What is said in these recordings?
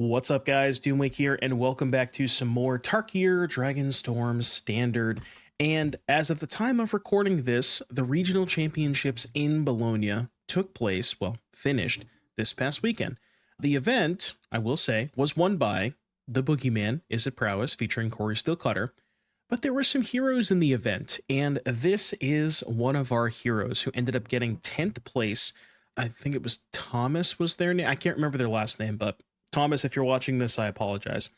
What's up, guys? Doomwake here, and welcome back to some more Tarkir Dragonstorm Standard. And as of the time of recording this, the regional championships in Bologna took place, well, finished this past weekend. The event, I will say, was won by the Boogeyman, Is It Prowess, featuring Corey Steelcutter. But there were some heroes in the event, and this is one of our heroes who ended up getting 10th place. I think it was Thomas was their name. I can't remember their last name, but Thomas, if you're watching this, I apologize.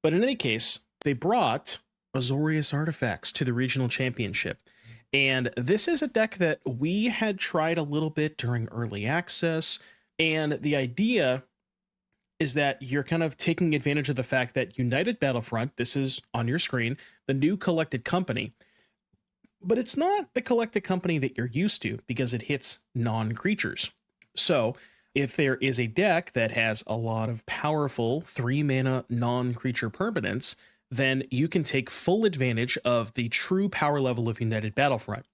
But in any case, they brought Azorius Artifacts to the regional championship. And this is a deck that we had tried a little bit during early access. And the idea is that you're kind of taking advantage of the fact that United Battlefront, this is on your screen, the new collected company. But it's not the collected company that you're used to because it hits non-creatures. So if there is a deck that has a lot of powerful 3-mana non-creature permanents, then you can take full advantage of the true power level of United Battlefront.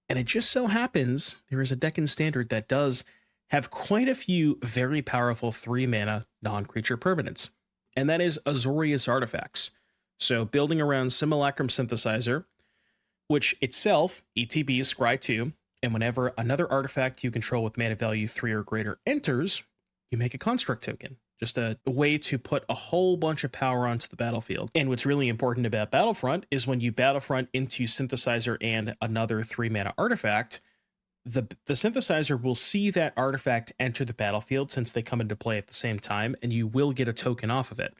And it just so happens there is a deck in Standard that does have quite a few very powerful 3-mana non-creature permanents. And that is Azorius Artifacts. So building around Simulacrum Synthesizer, which itself, ETB, Scry 2, and whenever another artifact you control with mana value 3 or greater enters, you make a construct token. Just a way to put a whole bunch of power onto the battlefield. And what's really important about Battlefront is when you Battlefront into Synthesizer and another 3-mana artifact, the Synthesizer will see that artifact enter the battlefield since they come into play at the same time, and you will get a token off of it.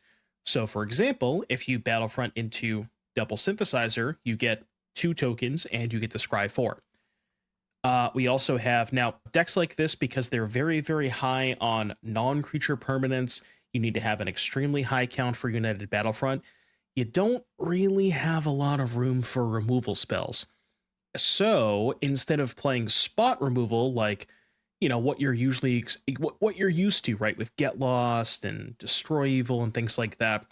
So for example, if you Battlefront into double Synthesizer, you get 2 tokens and you get the Scry 4. We also have now decks like this, because they're very, very high on non-creature permanents. You need to have an extremely high count for United Battlefront. You don't really have a lot of room for removal spells. So instead of playing spot removal, like, you know, what you're used to, right, with Get Lost and Destroy Evil and things like that,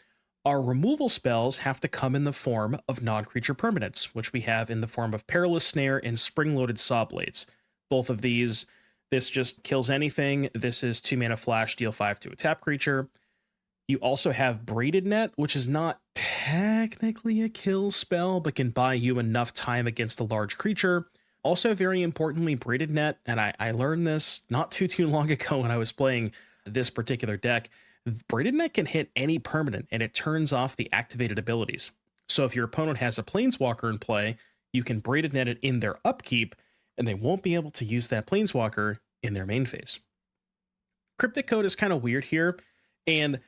our removal spells have to come in the form of non-creature permanents, which we have in the form of Perilous Snare and Spring-Loaded Sawblades. Both of these, this just kills anything. This is 2-mana flash, deal 5 to a tap creature. You also have Braided Net, which is not technically a kill spell, but can buy you enough time against a large creature. Also, very importantly, Braided Net, and I learned this not too long ago when I was playing this particular deck, Braided Net can hit any permanent, and it turns off the activated abilities. So if your opponent has a Planeswalker in play, you can Braided Net it in their upkeep, and they won't be able to use that Planeswalker in their main phase. Cryptic Coat is kind of weird here, and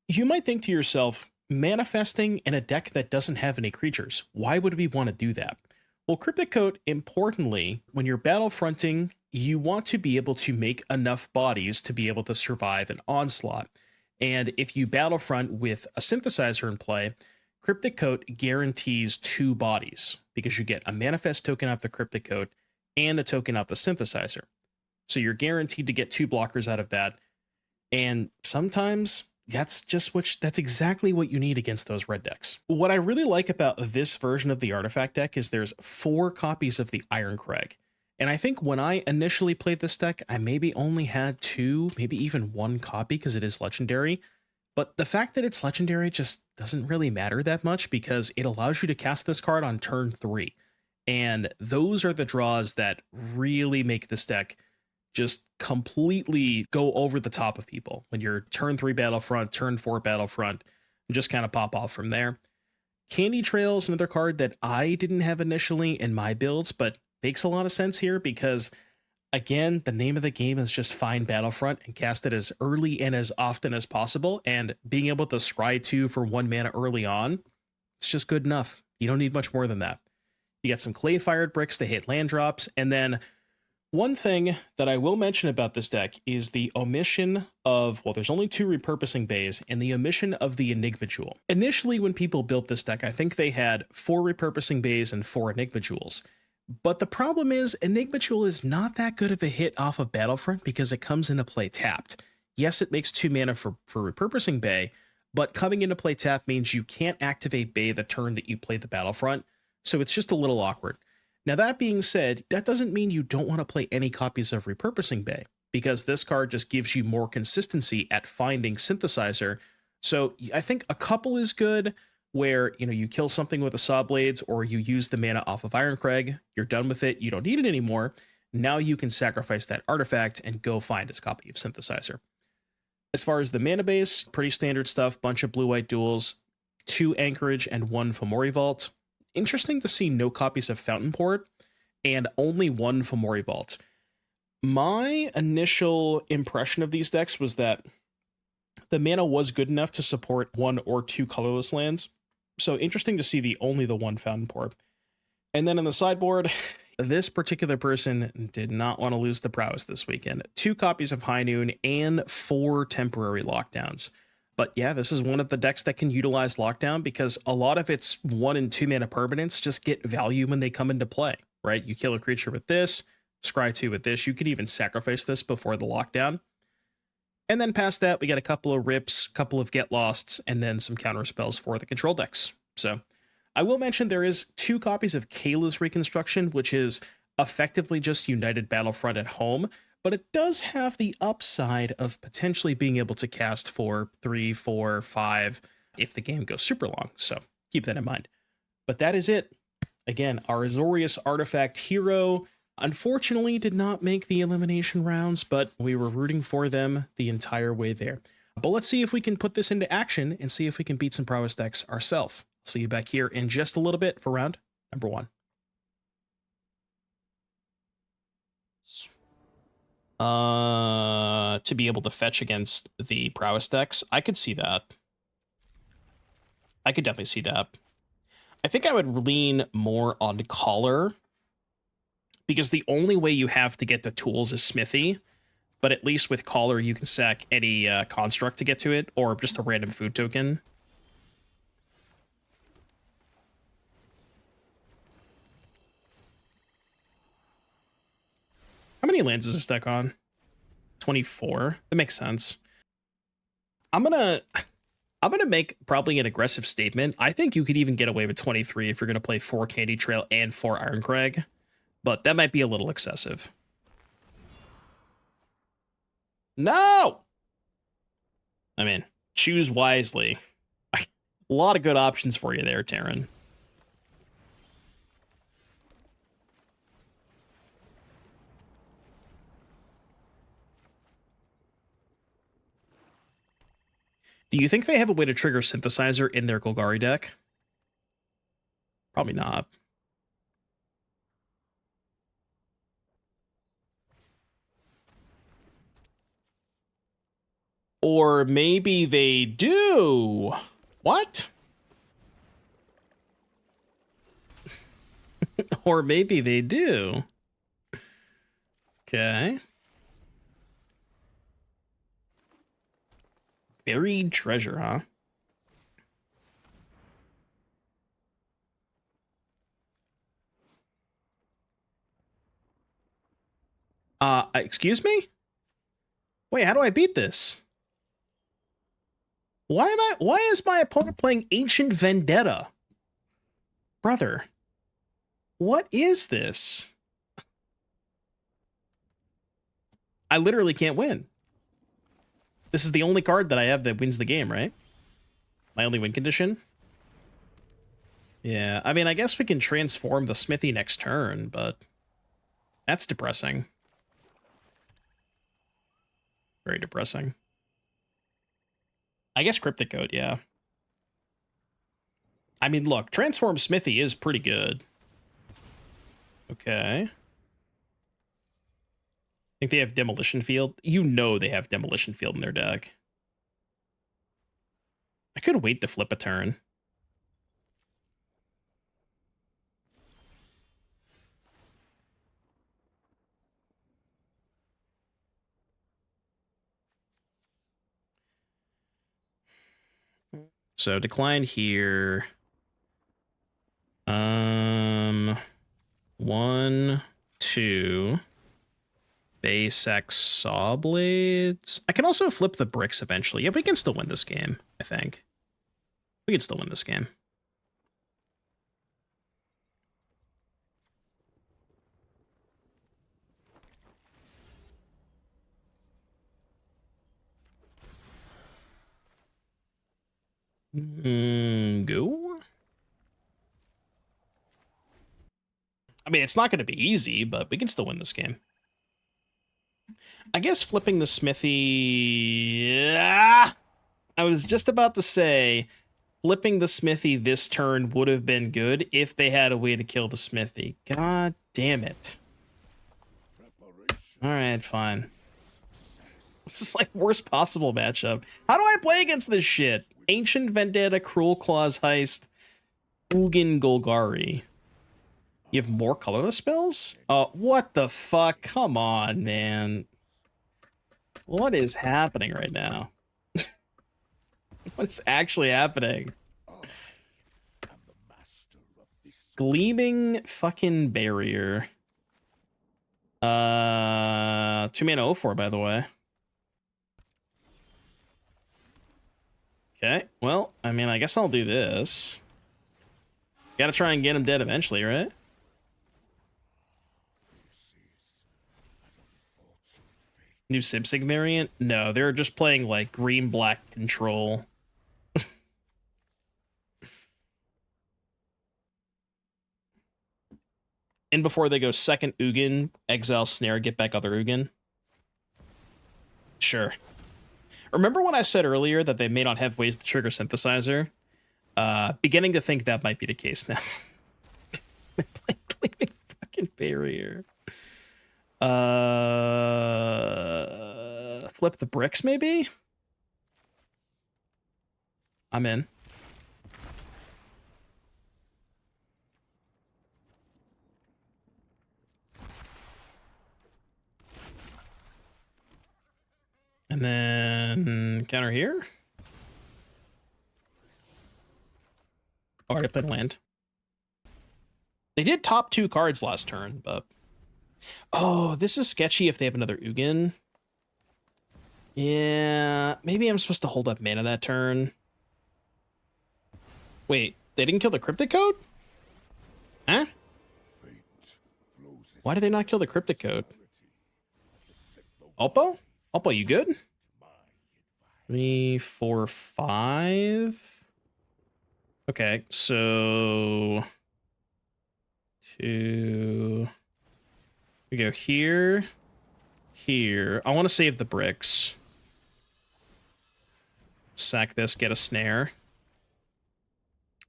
you might think to yourself, manifesting in a deck that doesn't have any creatures, why would we want to do that? Well, Cryptic Coat, importantly, when you're battlefronting, you want to be able to make enough bodies to be able to survive an onslaught. And if you battlefront with a Synthesizer in play, Cryptic Coat guarantees 2 bodies, because you get a manifest token off the Cryptic Coat and a token off the Synthesizer. So you're guaranteed to get 2 blockers out of that. And sometimes that's exactly what you need against those red decks. What I really like about this version of the artifact deck is there's 4 copies of the Irencrag. And I think when I initially played this deck, I maybe only had 2, maybe even 1 copy because it is legendary. But the fact that it's legendary just doesn't really matter that much, because it allows you to cast this card on turn 3. And those are the draws that really make this deck just completely go over the top of people. When you're turn 3 Battlefront, turn 4 Battlefront, and just kind of pop off from there. Candy Trail is another card that I didn't have initially in my builds, but makes a lot of sense here because, again, the name of the game is just find Battlefront and cast it as early and as often as possible, and being able to scry 2 for 1 mana early on, it's just good enough. You don't need much more than that. You got some clay-fired bricks to hit land drops, and then one thing that I will mention about this deck is the omission of, well, there's only 2 Repurposing Bays, and the omission of the Enigma Jewel. Initially, when people built this deck, I think they had 4 Repurposing Bays and 4 Enigma Jewels. But the problem is, Enigma Jewel is not that good of a hit off of Battlefront because it comes into play tapped. Yes, it makes 2 mana for Repurposing Bay, but coming into play tapped means you can't activate Bay the turn that you play the Battlefront, so it's just a little awkward. Now, that being said, that doesn't mean you don't want to play any copies of Repurposing Bay. because this card just gives you more consistency at finding Synthesizer. So I think a couple is good, where you kill something with the Sawblades, or you use the mana off of Irencrag, you're done with it, you don't need it anymore. Now you can sacrifice that artifact and go find a copy of Synthesizer. As far as the mana base, pretty standard stuff, bunch of blue-white duels, 2 Anchorage and 1 Fomori Vault. Interesting to see no copies of Fountain Port and only 1 Fomori Vault. My initial impression of these decks was that the mana was good enough to support 1 or 2 colorless lands. So interesting to see only the 1 Fountain Port. And then in the sideboard, this particular person did not want to lose the prowess this weekend. 2 copies of High Noon and 4 temporary lockdowns. But yeah, this is one of the decks that can utilize lockdown, because a lot of its 1 and 2 mana permanents just get value when they come into play, right? You kill a creature with this, scry 2 with this. You could even sacrifice this before the lockdown. And then past that, we get a couple of rips, couple of get losts, and then some counter spells for the control decks. So I will mention there is 2 copies of Kayla's Reconstruction, which is effectively just United Battlefront at home, but it does have the upside of potentially being able to cast for 3, 4, 5 if the game goes super long. So keep that in mind. But that is it. Again, our Azorius Artifact Hero unfortunately did not make the elimination rounds, but we were rooting for them the entire way there. But let's see if we can put this into action and see if we can beat some prowess decks ourselves. See you back here in just a little bit for round number 1. To be able to fetch against the prowess decks, I could see that. I could definitely see that. I think I would lean more on Collar, because the only way you have to get the tools is Smithy, but at least with Collar you can sack any construct to get to it, or just a random food token. How many lands is this deck on? 24. That makes sense. I'm gonna make probably an aggressive statement. I think you could even get away with 23 if you're gonna play 4 Candy Trail and 4 Irencrag, but that might be a little excessive. No! I mean, choose wisely. A lot of good options for you there, Terran. Do you think they have a way to trigger Synthesizer in their Golgari deck? Probably not. Or maybe they do. What? Or maybe they do. Okay. Buried treasure, huh? Excuse me? Wait, how do I beat this? Why is my opponent playing Ancient Vendetta? Brother, what is this? I literally can't win. This is the only card that I have that wins the game, right? My only win condition? Yeah, I mean, I guess we can transform the Smithy next turn, but that's depressing. Very depressing. I guess Cryptic Coat, yeah. I mean, look, Transform Smithy is pretty good. Okay. Think they have Demolition Field? You know they have Demolition Field in their deck. I could wait to flip a turn. So decline here. 1, 2. Base X Sawblades. I can also flip the bricks eventually. Yeah, we can still win this game, I think. We can still win this game. Go. I mean, it's not going to be easy, but we can still win this game. I guess flipping the Smithy... Yeah, I was just about to say, flipping the Smithy this turn would have been good if they had a way to kill the Smithy. God damn it. Alright, fine. This is like worst possible matchup. How do I play against this shit? Ancient Vendetta, Cruel Claws Heist, Ugin Golgari. You have more colorless spells? What the fuck? Come on, man. What is happening right now? What's actually happening? Gleaming fucking Barrier. 2-mana 0-4, by the way. Okay, well, I mean, I guess I'll do this. Gotta try and get him dead eventually, right? New Sibsig variant? No, they're just playing, like, green-black control. And before they go second Ugin, exile Snare, get back other Ugin. Sure. Remember when I said earlier that they may not have ways to trigger Synthesizer? Beginning to think that might be the case now. Gleaming fucking Barrier. Flip the bricks, maybe? I'm in. And then counter here. Oh, I already played land. They did top 2 cards last turn, but... Oh, this is sketchy if they have another Ugin. Yeah, maybe I'm supposed to hold up mana that turn. Wait, they didn't kill the Cryptic Coat? Huh? Why did they not kill the Cryptic Coat? Oppo? Oppo, you good? 3, 4, 5. Okay, so 2. We go here, here. I want to save the bricks. Sack this, get a snare.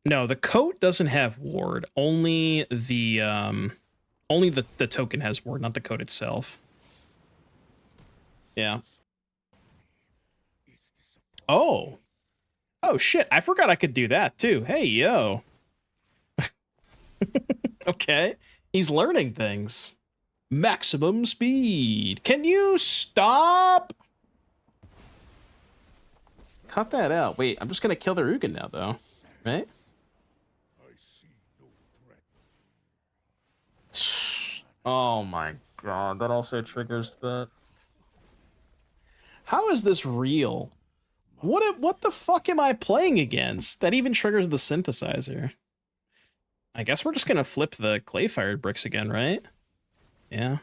No, the coat doesn't have ward. Only the token has ward, not the coat itself. Yeah. Oh. Oh shit, I forgot I could do that too. Hey, yo. Okay. He's learning things. Maximum speed. Can you stop? Cut that out. Wait, I'm just gonna kill their Ugin now, though. Right? Oh my god, that also triggers that. How is this real? What the fuck am I playing against? That even triggers the synthesizer. I guess we're just gonna flip the clay-fired bricks again, right? Yeah.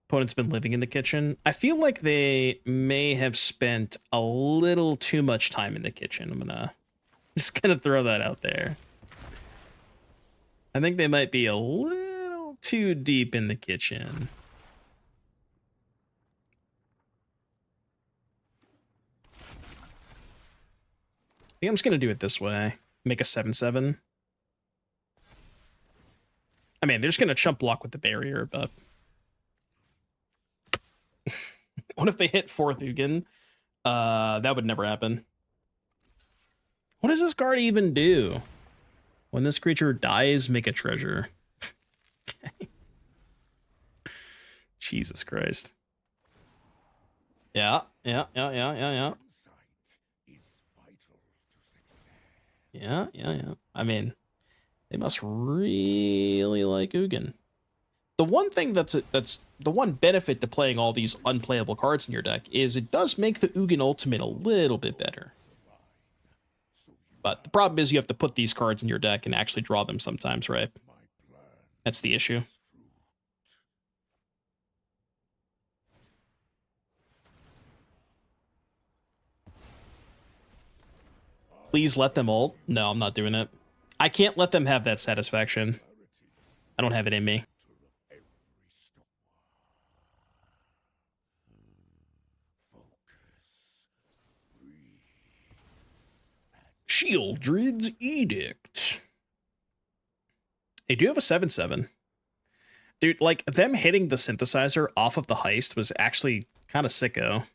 Opponent's been living in the kitchen. I feel like they may have spent a little too much time in the kitchen. I'm just gonna throw that out there. I think they might be a little too deep in the kitchen. I think I'm just gonna do it this way. Make a 7/7. I mean, they're just gonna chump block with the barrier, but what if they hit 4th Ugin? That would never happen. What does this card even do? When this creature dies, make a treasure. Okay. Jesus Christ. Yeah. Yeah. I mean, they must really like Ugin. The one thing that's the one benefit to playing all these unplayable cards in your deck is it does make the Ugin ultimate a little bit better. But the problem is you have to put these cards in your deck and actually draw them sometimes, right? That's the issue. Please let them ult. No, I'm not doing it. I can't let them have that satisfaction. I don't have it in me. Shieldred's Edict. They do have a 7/7. Dude, like, them hitting the synthesizer off of the heist was actually kind of sicko.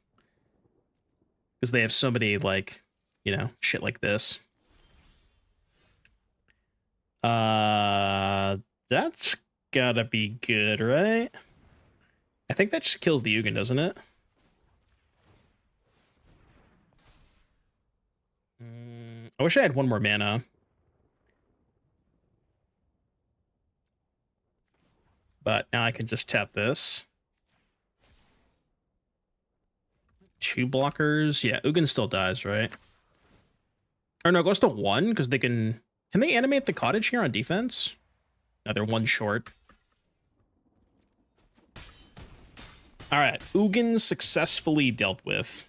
Because they have so many, like, you know, shit like this. That's gotta be good, right? I think that just kills the Ugin, doesn't it? I wish I had one more mana. But now I can just tap this. 2 blockers. Yeah, Ugin still dies, right? Or no, it goes to 1 because they can... Can they animate the cottage here on defense? No, they're 1 short. Alright, Ugin successfully dealt with.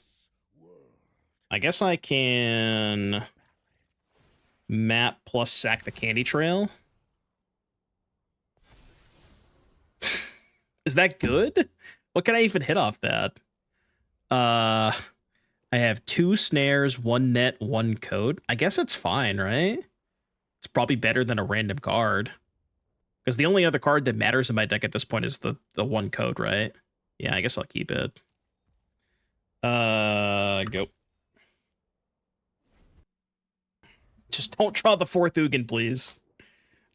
I guess I can... map plus sack the candy trail. Is that good? What can I even hit off that? I have 2 snares, 1 net, 1 coat. I guess it's fine, right? It's probably better than a random card. Because the only other card that matters in my deck at this point is the 1 coat, right? Yeah, I guess I'll keep it. Go. Just don't draw the 4th Ugin, please.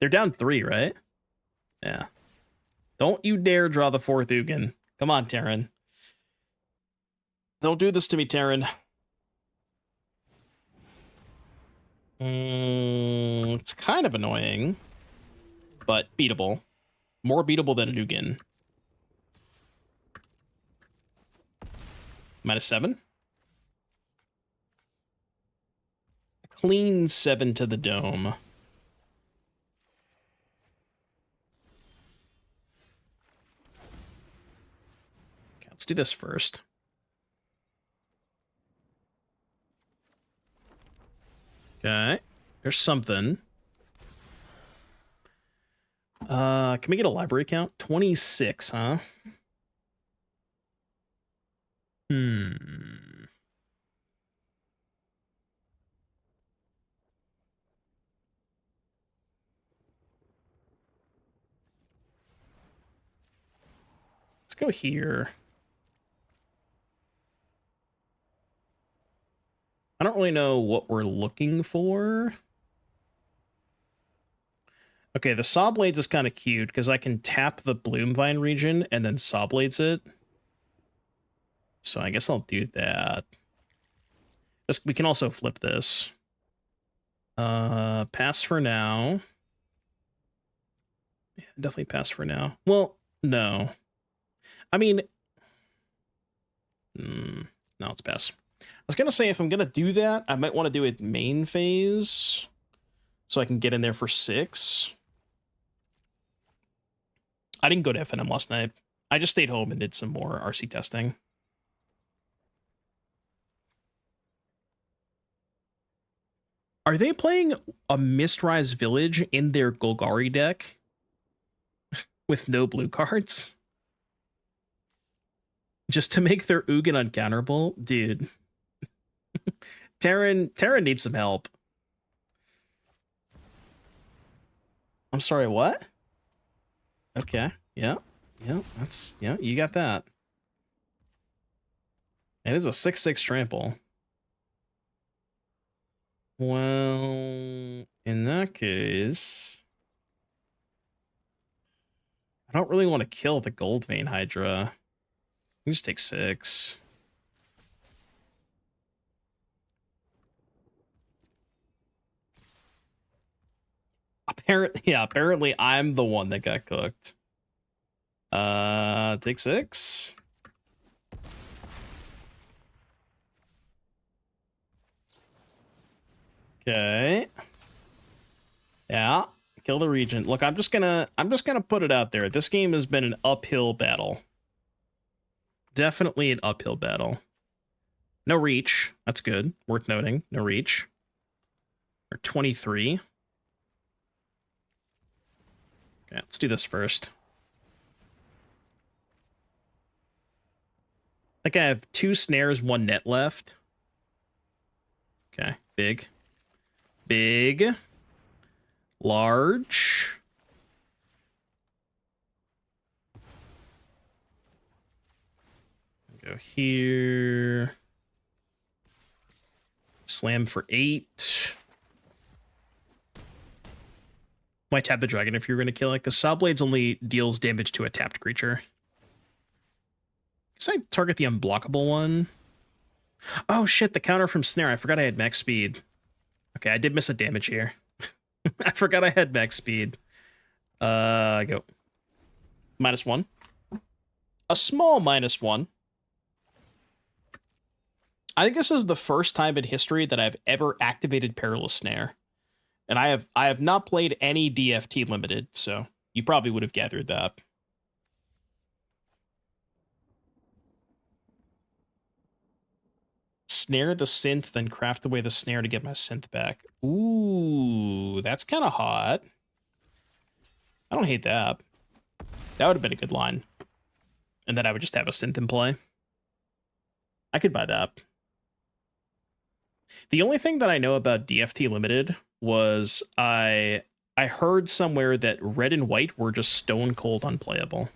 They're down 3, right? Yeah. Don't you dare draw the 4th Ugin. Come on, Terran. Don't do this to me, Terran. It's kind of annoying, but beatable. More beatable than a Ugin. -7. Clean 7 to the dome. Okay, let's do this first. Okay, there's something. Can we get a library count? 26, huh? Let's go here. I don't really know what we're looking for. Okay, the Sawblades is kind of cute because I can tap the Bloomvine region and then Sawblades it. So I guess I'll do that. We can also flip this. Pass for now. Yeah, definitely pass for now. Well, no. I mean... no, it's pass. I was going to say, if I'm going to do that, I might want to do it main phase. So I can get in there for 6. I didn't go to FNM last night. I just stayed home and did some more RC testing. Are they playing a Mistrise Village in their Golgari deck? With no blue cards? Just to make their Ugin uncounterable? Dude. Terran needs some help. I'm sorry, what? Okay, yeah, you got that. It is a 6/6 trample. Well, in that case, I don't really want to kill the Gold Vein Hydra. We just take 6. Apparently I'm the one that got cooked. Take 6. Okay. Yeah, kill the Regent. Look, I'm just gonna put it out there. This game has been an uphill battle. Definitely an uphill battle. No reach. That's good. Worth noting. No reach. Or 23. Okay, let's do this first. I think I have 2 snares, 1 net left. Okay, big. Big. Large. Go here. Slam for 8. Might tap the dragon if you're going to kill it, because Sawblades only deals damage to a tapped creature. Guess I target the unblockable one. Oh shit, the counter from Snare. I forgot I had max speed. Okay, I did miss a damage here. I forgot I had max speed. Go. -1. A small -1. I think this is the first time in history that I've ever activated Perilous Snare. And I have not played any DFT limited, so you probably would have gathered that. Snare the synth, then craft away the snare to get my synth back. Ooh, that's kind of hot. I don't hate that. That would have been a good line. And then I would just have a synth in play. I could buy that. The only thing that I know about DFT Limited was I heard somewhere that red and white were just stone cold unplayable.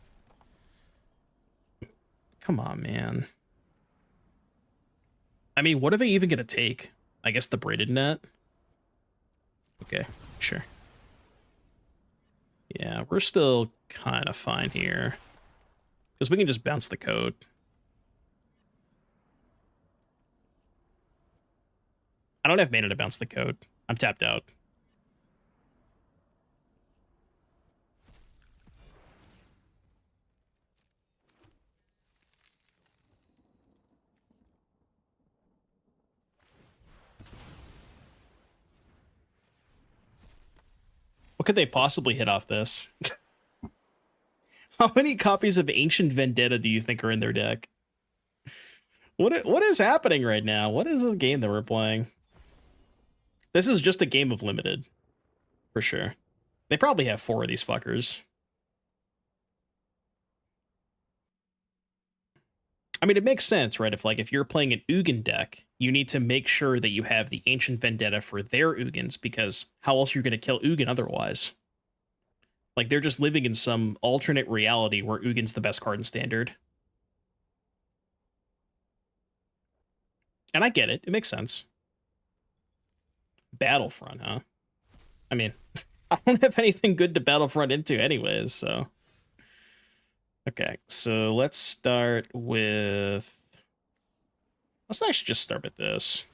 Come on, man. I mean, what are they even going to take? I guess the Braided Net? Okay, sure. Yeah, we're still kind of fine here. Because we can just bounce the code. I don't have mana to bounce the code. I'm tapped out. What could they possibly hit off this? How many copies of Ancient Vendetta do you think are in their deck? What is happening right now? What is this game that we're playing? This is just a game of limited. For sure. They probably have 4 of these fuckers. I mean, it makes sense, right? If you're playing an Ugin deck, you need to make sure that you have the Ancient Vendetta for their Ugins, because how else are you going to kill Ugin otherwise? Like, they're just living in some alternate reality where Ugin's the best card in Standard. And I get it. It makes sense. Battlefront, huh? I mean, I don't have anything good to Battlefront into anyways, so... Okay, so let's start with... Let's actually just start with this.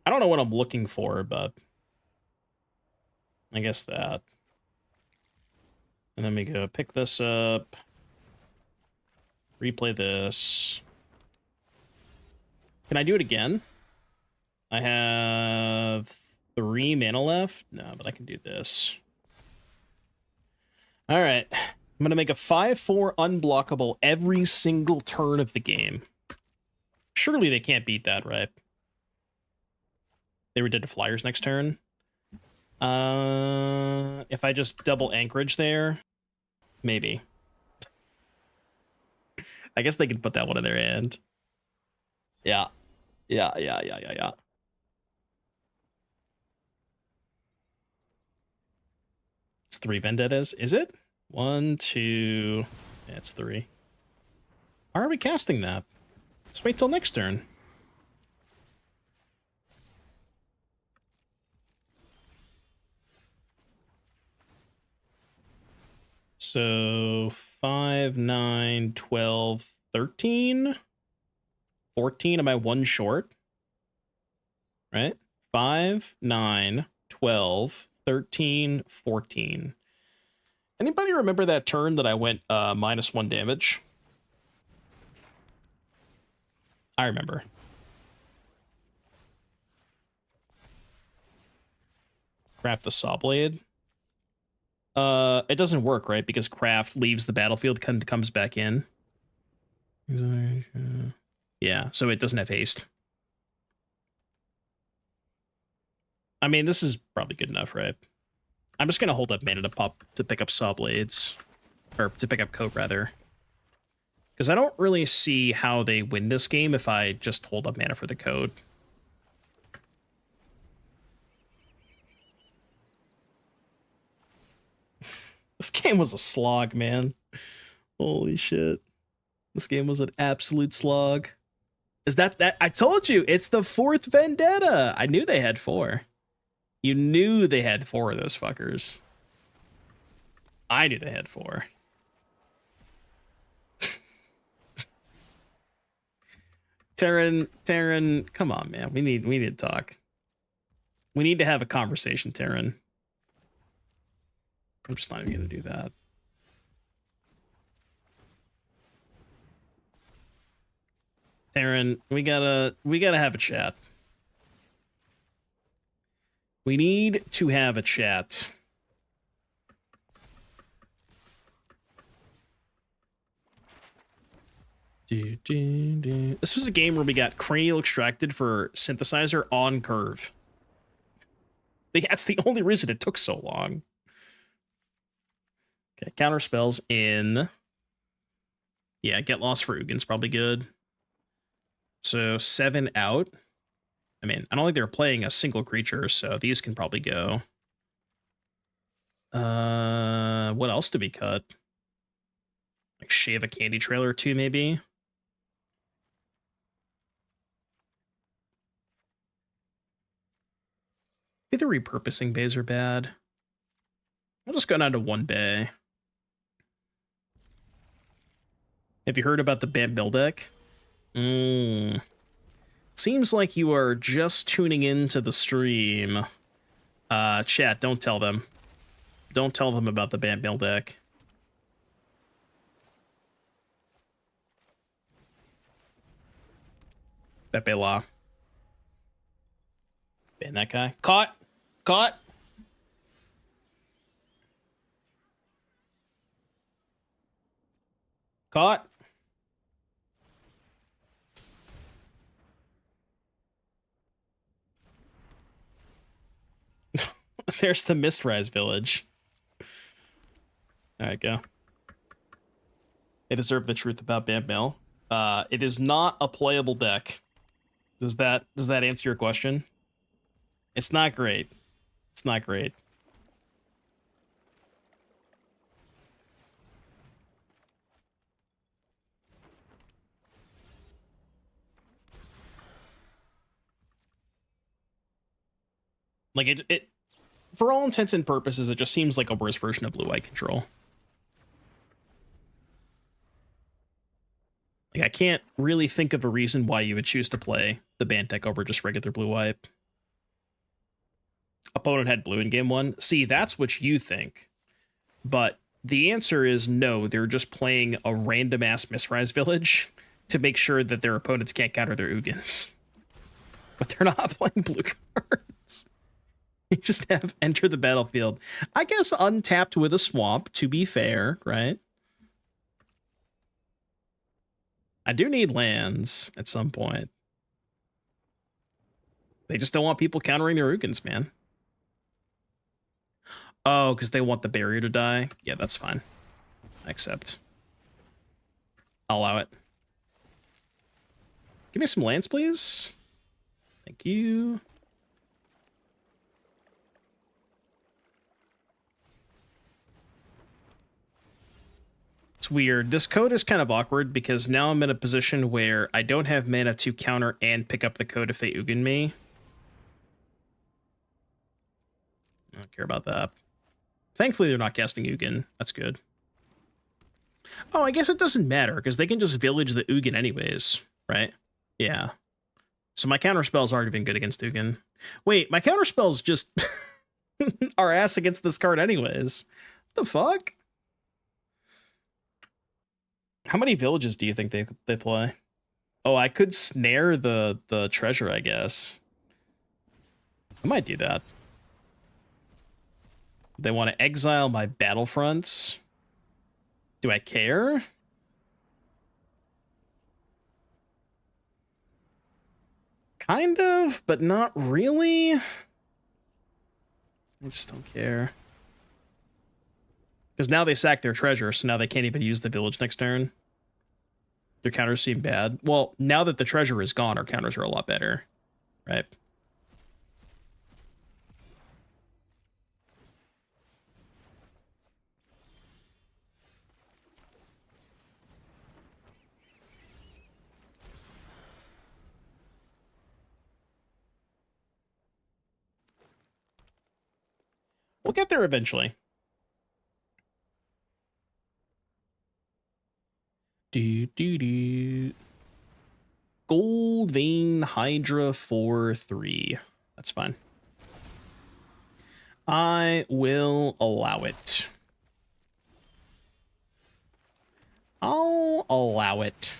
I don't know what I'm looking for, but... I guess that. And then we go pick this up. Replay this. Can I do it again? I have 3 mana left. No, but I can do this. All right. I'm going to make a 5/4 unblockable every single turn of the game. Surely they can't beat that, right? They were dead to flyers next turn. If I just double Anchorage there, maybe. I guess they could put that one in their hand. Yeah. Yeah. It's 3 Vendettas. Is it? 1, 2... Yeah, it's 3. Why are we casting that? Let's wait till next turn. So 5, 9, 12, 13, 14. Am I 1 short? Right? 5, 9, 12, 13, 14. Anybody remember that turn that I went -1 damage? I remember. Craft the Sawblade. It doesn't work, right? Because craft leaves the battlefield, comes back in. Yeah, so it doesn't have haste. I mean, this is probably good enough, right? I'm just gonna hold up mana to pick up Sawblades. Or to pick up Coat, rather. Because I don't really see how they win this game if I just hold up mana for the Coat. This game was a slog, man. Holy shit. This game was an absolute slog. Is that... I told you, it's the 4th Vendetta. I knew they had 4. You knew they had 4 of those fuckers. I knew they had 4. Terran, come on, man. We need to talk. We need to have a conversation, Terran. I'm just not even gonna do that. Terran, we gotta have a chat. We need to have a chat. This was a game where we got cranial extracted for synthesizer on curve. That's the only reason it took so long. Okay, counter spells in. Yeah, get lost for Ugin's probably good. So 7 out. I mean, I don't think they're playing a single creature, so these can probably go. What else to be cut? Like shave a candy trailer or 2, maybe. Maybe the repurposing bays are bad. I'll just go down to 1 bay. Have you heard about the Bam Mill deck? Seems like you are just tuning into the stream. Chat, don't tell them. Don't tell them about the Bam Mill deck. Pepe La. Ban that guy. Caught! Caught! Caught! There's the Mistrise village. Alright, go. They deserve the truth about Bam Mill. It is not a playable deck. Does that answer your question? It's not great. It's not great. Like it for all intents and purposes, it just seems like a worse version of blue-white control. Like, I can't really think of a reason why you would choose to play the ban deck over just regular blue-white. Opponent had blue in game 1. See, that's what you think. But the answer is no, they're just playing a random-ass Mistrise village to make sure that their opponents can't counter their Ugins. But they're not playing blue cards. You just have enter the battlefield. I guess untapped with a swamp, to be fair, right? I do need lands at some point. They just don't want people countering their Ugins, man. Oh, because they want the barrier to die? Yeah, that's fine. I accept. I'll allow it. Give me some lands, please. Thank you. It's weird. This code is kind of awkward because now I'm in a position where I don't have mana to counter and pick up the code if they Ugin me. I don't care about that. Thankfully, they're not casting Ugin. That's good. Oh, I guess it doesn't matter because they can just village the Ugin anyways, right? Yeah. So my counterspell's already been good against Ugin. Wait, my counterspells just are ass against this card anyways. What the fuck? How many villages do you think they play? Oh, I could snare the treasure, I guess. I might do that. They want to exile my battlefronts. Do I care? Kind of, but not really. I just don't care. Because now they sack their treasure, so now they can't even use the village next turn. Their counters seem bad. Well, now that the treasure is gone, our counters are a lot better, right? We'll get there eventually. Gold Vein Hydra 4/3. That's fine. I will allow it. I'll allow it.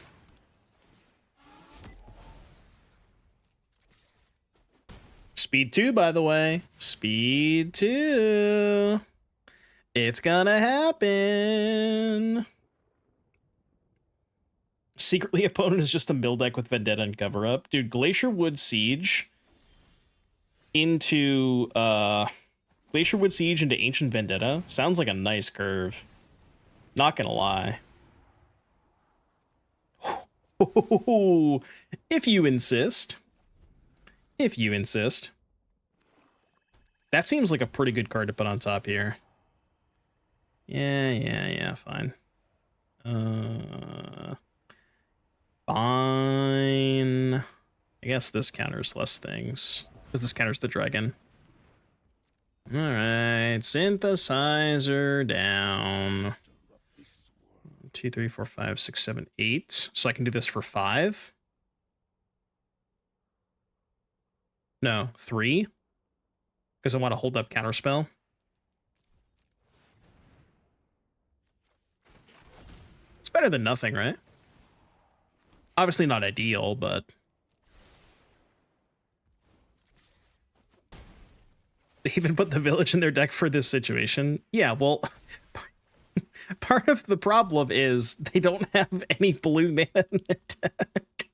Speed 2, by the way. Speed 2. It's gonna happen. Secretly, opponent is just a mill deck with Vendetta and Cover Up. Dude, Glacier Wood Siege into Ancient Vendetta sounds like a nice curve. Not gonna lie. If you insist. If you insist. That seems like a pretty good card to put on top here. Yeah, fine. Fine. I guess this counters less things. Because this counters the dragon. Alright, synthesizer down. 2, 3, 4, 5, 6, 7, 8. So I can do this for 5. No, 3. Because I want to hold up counterspell. It's better than nothing, right? Obviously not ideal, but they even put the village in their deck for this situation. Yeah, well, part of the problem is they don't have any blue mana in their deck.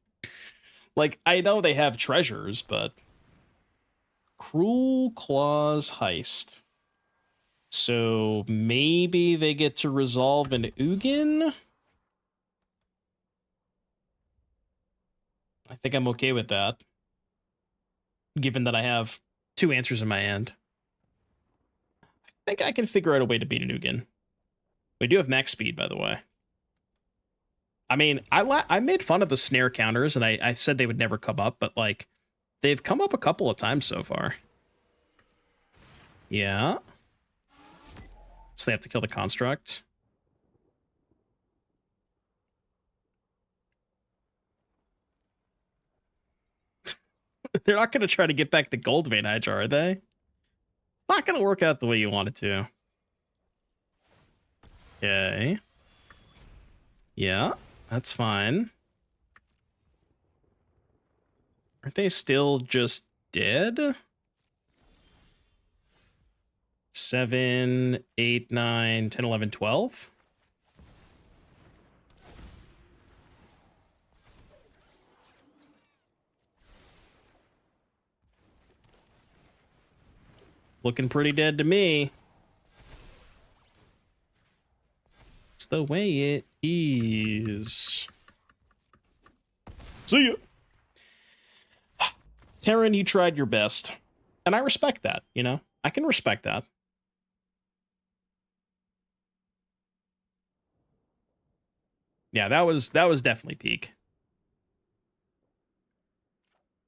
Like, I know they have treasures, but Cruel Claws Heist. So maybe they get to resolve an Ugin? I think I'm okay with that. Given that I have 2 answers in my hand. I think I can figure out a way to beat an Ugin. We do have max speed, by the way. I mean, I made fun of the snare counters, and I said they would never come up, but, like, they've come up a couple of times so far. Yeah. So they have to kill the construct. They're not going to try to get back the Gold Vein Hydra, are they? It's not going to work out the way you want it to. Okay. Yeah, that's fine. Aren't they still just dead? 7, 8, 9, 10, 11, 12? Looking pretty dead to me. It's the way it is. See ya. Terran, you tried your best. And I respect that, you know? I can respect that. Yeah, that was definitely peak.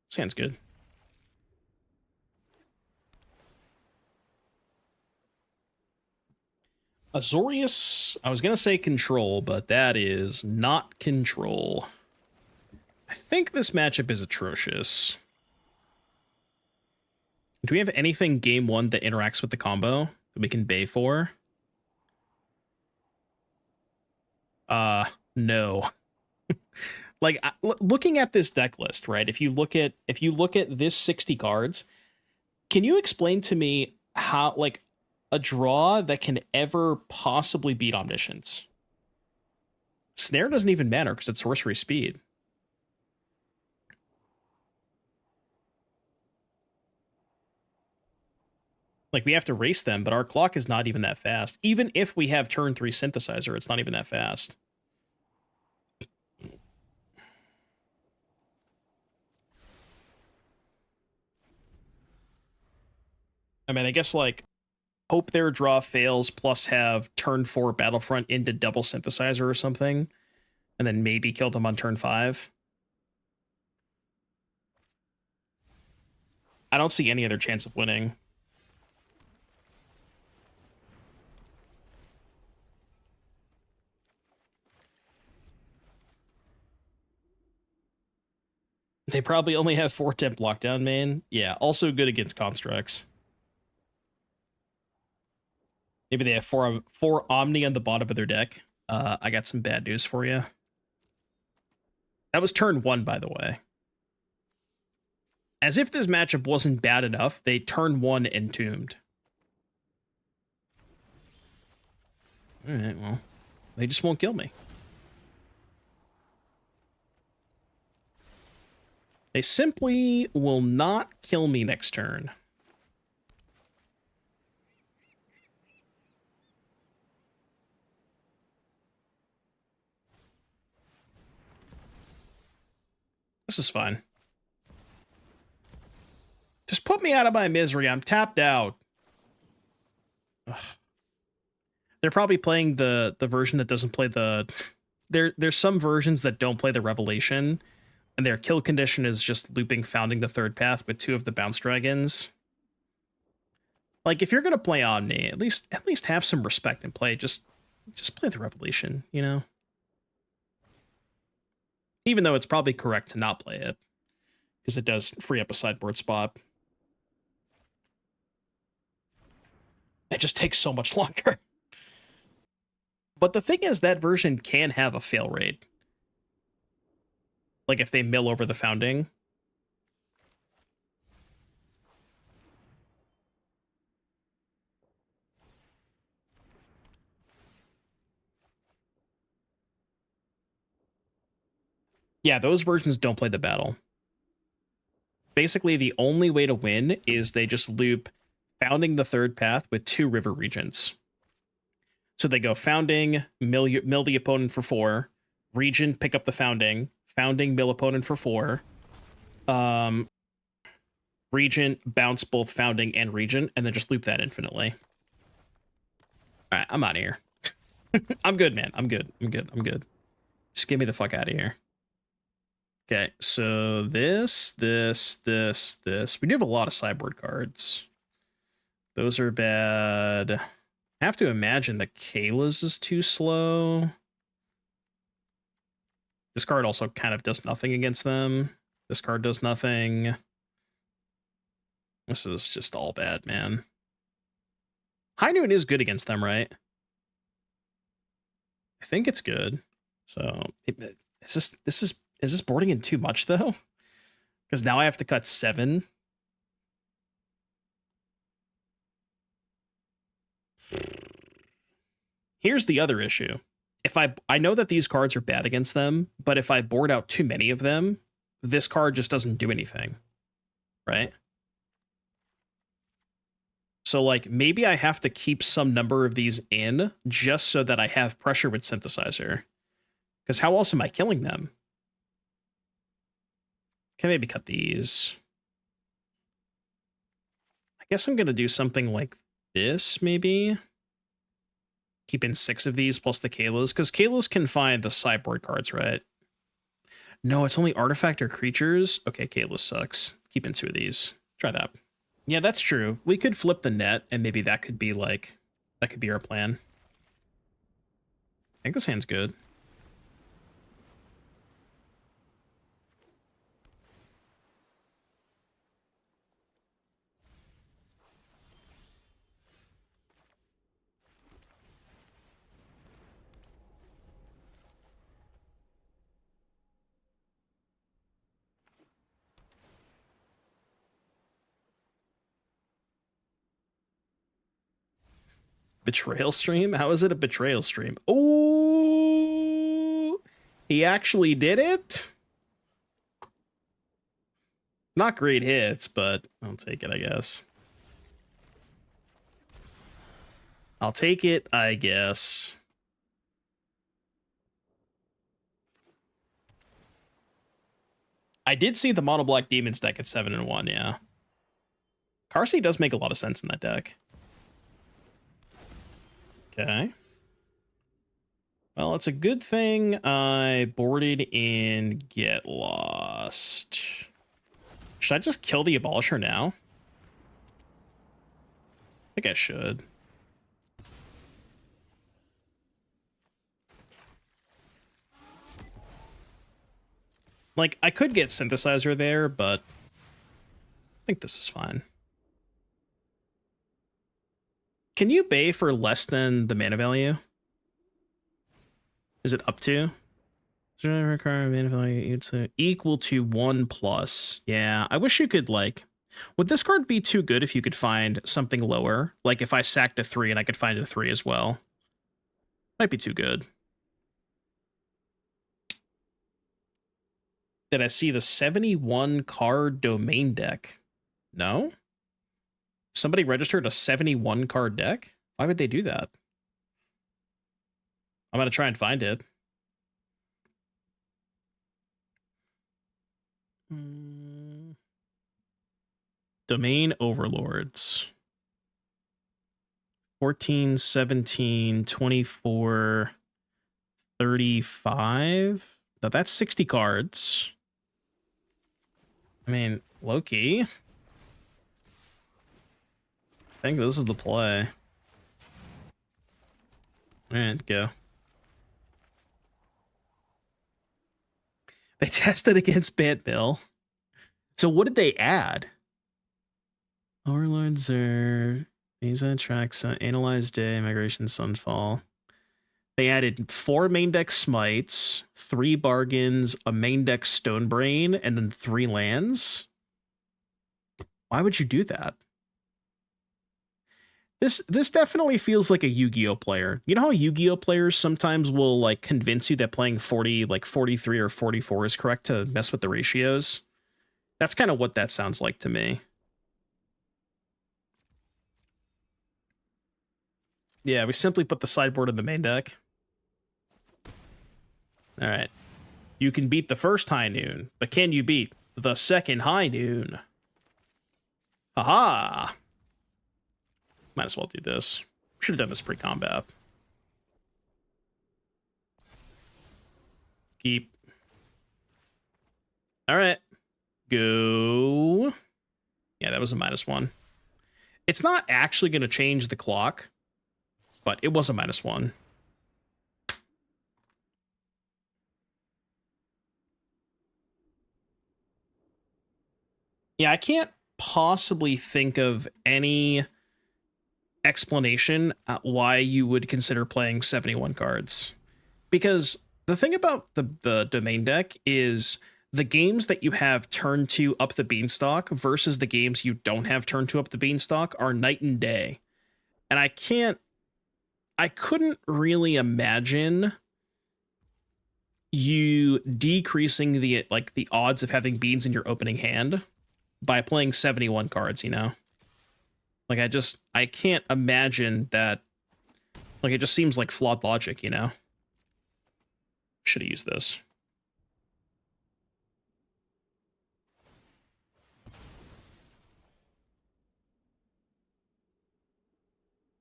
Sounds good. Azorius, I was going to say control, but that is not control. I think this matchup is atrocious. Do we have anything game 1 that interacts with the combo that we can bay for? No. Like, looking at this deck list, right? If you look at this 60 cards, can you explain to me how, like, a draw that can ever possibly beat Omniscience? Snare doesn't even matter because it's sorcery speed. Like, we have to race them, but our clock is not even that fast. Even if we have turn 3 synthesizer, it's not even that fast. I mean, I guess, like, hope their draw fails, plus have turn 4 Battlefront into double synthesizer or something, and then maybe kill them on turn 5. I don't see any other chance of winning. They probably only have 4 temp lockdown main. Yeah, also good against constructs. Maybe they have four omni on the bottom of their deck. I got some bad news for you. That was turn 1, by the way. As if this matchup wasn't bad enough, they turn 1 entombed. Alright, well, they just won't kill me. They simply will not kill me next turn. This is fine. Just put me out of my misery. I'm tapped out. Ugh. They're probably playing the version that doesn't play the... There's some versions that don't play the Revelation, and their kill condition is just looping Founding the Third Path with 2 of the Bounce Dragons. Like, if you're gonna play Omni, at least have some respect and play. Just play the Revelation, you know? Even though it's probably correct to not play it, because it does free up a sideboard spot. It just takes so much longer. But the thing is, that version can have a fail rate. Like, if they mill over the Founding. Yeah, those versions don't play the battle. Basically, the only way to win is they just loop Founding the Third Path with 2 River Regents. So they go Founding, mill the opponent for 4, Regent, pick up the Founding, mill opponent for 4, Regent, bounce both Founding and Regent, and then just loop that infinitely. Alright, I'm out of here. I'm good, man. I'm good. Just get me the fuck out of here. Okay, so this. We do have a lot of sideboard cards. Those are bad. I have to imagine that Kayla's is too slow. This card also kind of does nothing against them. This card does nothing. This is just all bad, man. High Noon is good against them, right? I think it's good. So, is this boarding in too much, though? Because now I have to cut 7. Here's the other issue. If I know that these cards are bad against them, but if I board out too many of them, this card just doesn't do anything, right? So, like, maybe I have to keep some number of these in just so that I have pressure with Synthesizer. Because how else am I killing them? Can I maybe cut these? I guess I'm going to do something like this, maybe. Keep in 6 of these plus the Kaylas, because Kaylas can find the sideboard cards, right? No, it's only artifact or creatures. Okay, Kayla sucks. Keep in 2 of these. Try that. Yeah, that's true. We could flip the net, and maybe that could be like, that could be our plan. I think this hand's good. Betrayal stream? How is it a betrayal stream? Oh, he actually did it? Not great hits, but I'll take it, I guess. I'll take it, I guess. I did see the Mono Black Demons deck at 7-1, yeah. Carsey does make a lot of sense in that deck. Okay. Well, it's a good thing I boarded in Get Lost. Should I just kill the Abolisher now? I think I should. Like, I could get Synthesizer there, but I think this is fine. Can you Bay for less than the mana value? Is it up to? Require mana value equal to 1+. Yeah, I wish you could, like... Would this card be too good if you could find something lower? Like if I sacked a 3 and I could find a 3 as well. Might be too good. Did I see the 71 card domain deck? No? Somebody registered a 71 card deck? Why would they do that? I'm going to try and find it. Domain Overlords. 14, 17, 24, 35. Now that's 60 cards. I mean, Loki. I think this is the play. Alright, go. They tested against Bantville. So what did they add? Overlords are... These tracks, Analyze Day, Migration Sunfall. They added 4 main deck Smites, 3 Bargains, a main deck Stonebrain, and then 3 lands. Why would you do that? This definitely feels like a Yu-Gi-Oh player. You know how Yu-Gi-Oh players sometimes will like convince you that playing 40, like 43 or 44 is correct to mess with the ratios? That's kind of what that sounds like to me. Yeah, we simply put the sideboard in the main deck. All right. You can beat the first high noon, but can you beat the second high noon? Haha! Might as well do this. Should have done this pre-combat. Keep. All right. Go. Yeah, that was a -1. It's not actually going to change the clock, but it was a -1. Yeah, I can't possibly think of any explanation why you would consider playing 71 cards. Because the thing about the domain deck is the games that you have turn 2 up the beanstalk versus the games you don't have turn 2 up the beanstalk are night and day. And I couldn't really imagine you decreasing the odds of having beans in your opening hand by playing 71 cards, you know? Like, I can't imagine that. Like, it just seems like flawed logic, you know? Should have used this.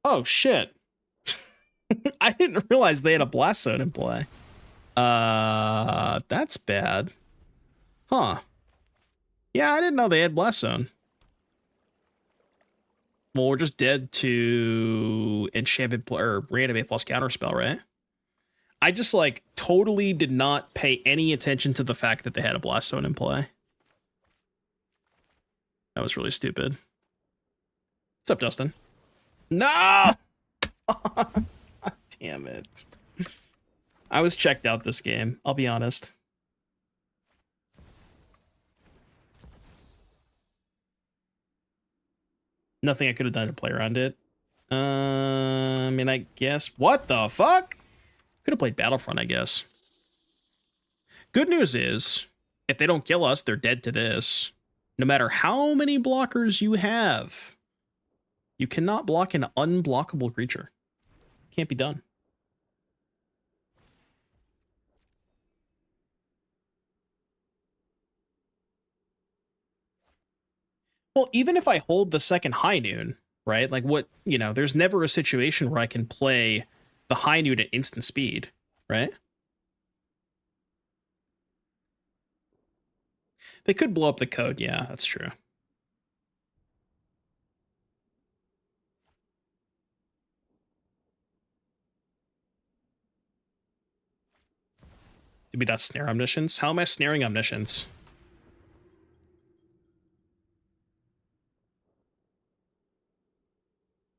Oh, shit. I didn't realize they had a Blast Zone in play. That's bad. Huh. Yeah, I didn't know they had Blast Zone. Well, we're just dead to Enchanted or Reanimate plus Counterspell, right? I just, like, totally did not pay any attention to the fact that they had a Blast Zone in play. That was really stupid. What's up, Dustin? No! Damn it. I was checked out this game, I'll be honest. Nothing I could have done to play around it. I mean, I guess... What the fuck? Could have played Battlefront, I guess. Good news is, if they don't kill us, they're dead to this. No matter how many blockers you have, you cannot block an unblockable creature. can't be done. Well, even if I hold the second high noon, right? Like what, you know, there's never a situation where I can play the high noon at instant speed, right? They could blow up the code. Yeah, that's true. Did we not snare Omniscience? How am I snaring Omniscience?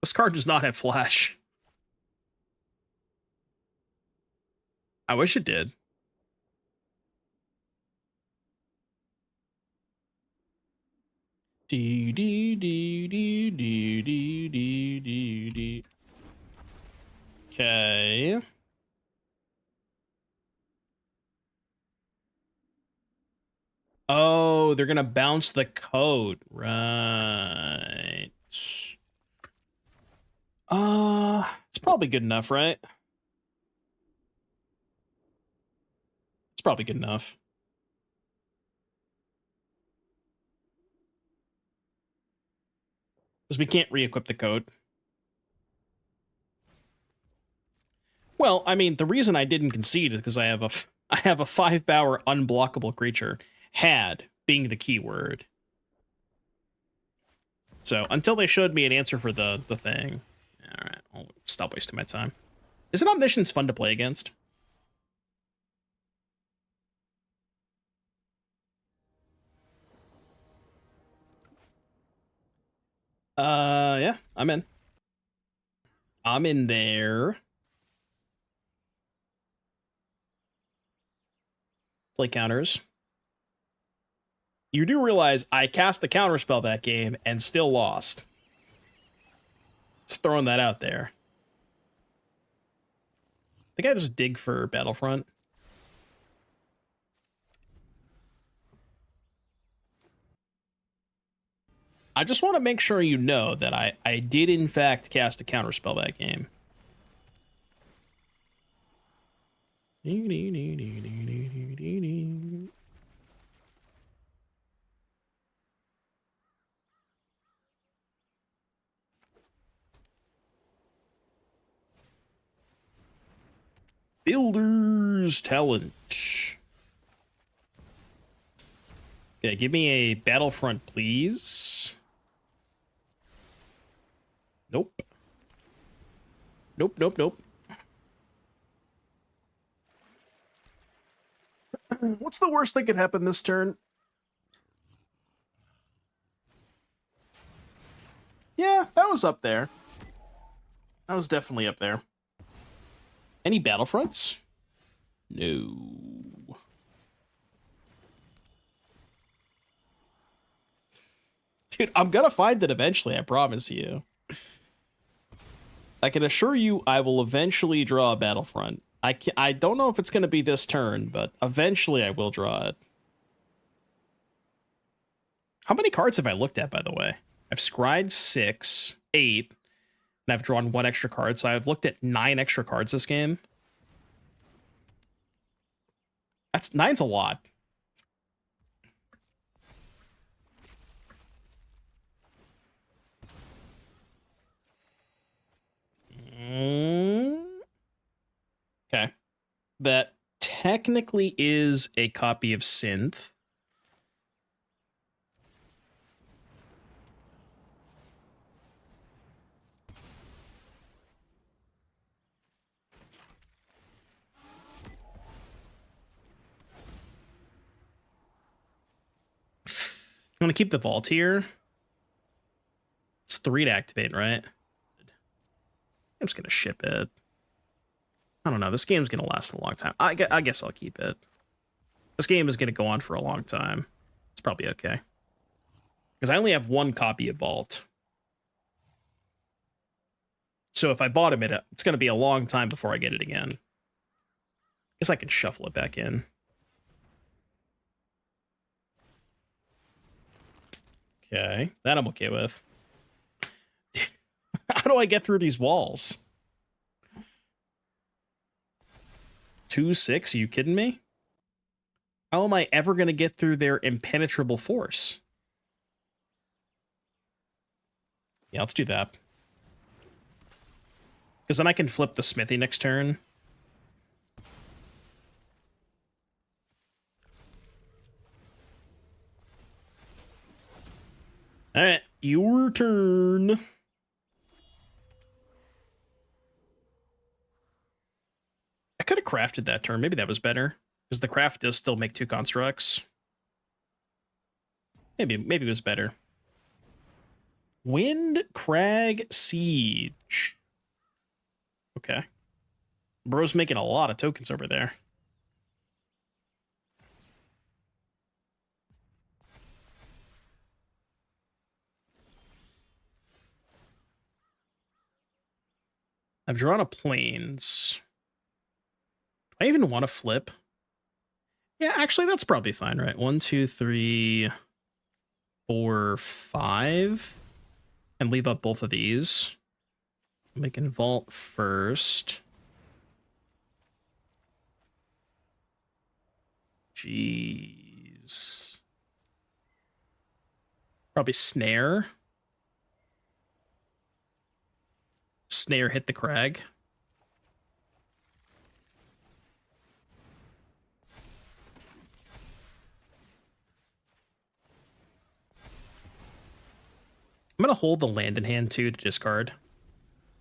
This card does not have flash. I wish it did. Okay. Oh, they're gonna bounce the code. Right. It's probably good enough, right? It's probably good enough. Because we can't re-equip the code. Well, I mean, the reason I didn't concede is because I have a 5-power unblockable creature. Had being the key word. So until they showed me an answer for the thing, all right, I'll stop wasting my time. Isn't Omniscience fun to play against? Yeah, I'm in. I'm in there. Play counters. You do realize I cast the counterspell that game and still lost. Just throwing that out there. I think I just dig for Battlefront. I just want to make sure you know that I did in fact cast a counterspell that game. Builder's Talent. Okay, give me a Battlefront, please. Nope. Nope, nope, nope. What's the worst that could happen this turn? Yeah, that was up there. That was definitely up there. Any Battlefronts? No. Dude, I'm gonna find it eventually, I promise you. I can assure you I will eventually draw a Battlefront. I don't know if it's going to be this turn, but eventually I will draw it. How many cards have I looked at, by the way? I've scryed 6, 8, and I've drawn 1 extra card, so I've looked at 9 extra cards this game. That's 9's a lot. Okay. That technically is a copy of Synth. You want to keep the Vault here? It's 3 to activate, right? I'm just going to ship it. I don't know. This game's going to last a long time. I guess I'll keep it. This game is going to go on for a long time. It's probably okay. Because I only have 1 copy of Vault. So if I bought him, it's going to be a long time before I get it again. Guess I can shuffle it back in. Okay, that I'm okay with. How do I get through these walls? 2/6? Are you kidding me? How am I ever going to get through their impenetrable force? Yeah, let's do that. Because then I can flip the Smithy next turn. All right, your turn. I could have crafted that turn. Maybe that was better. Because the craft does still make 2 constructs. Maybe it was better. Windcrag Siege. Okay. Bro's making a lot of tokens over there. I've drawn a plains. Do I even want to flip? Yeah, actually, that's probably fine, right? 1, 2, 3, 4, 5. And leave up both of these. We can vault first. Jeez. Probably snare. Snare hit the crag. I'm going to hold the land in hand, too, to discard.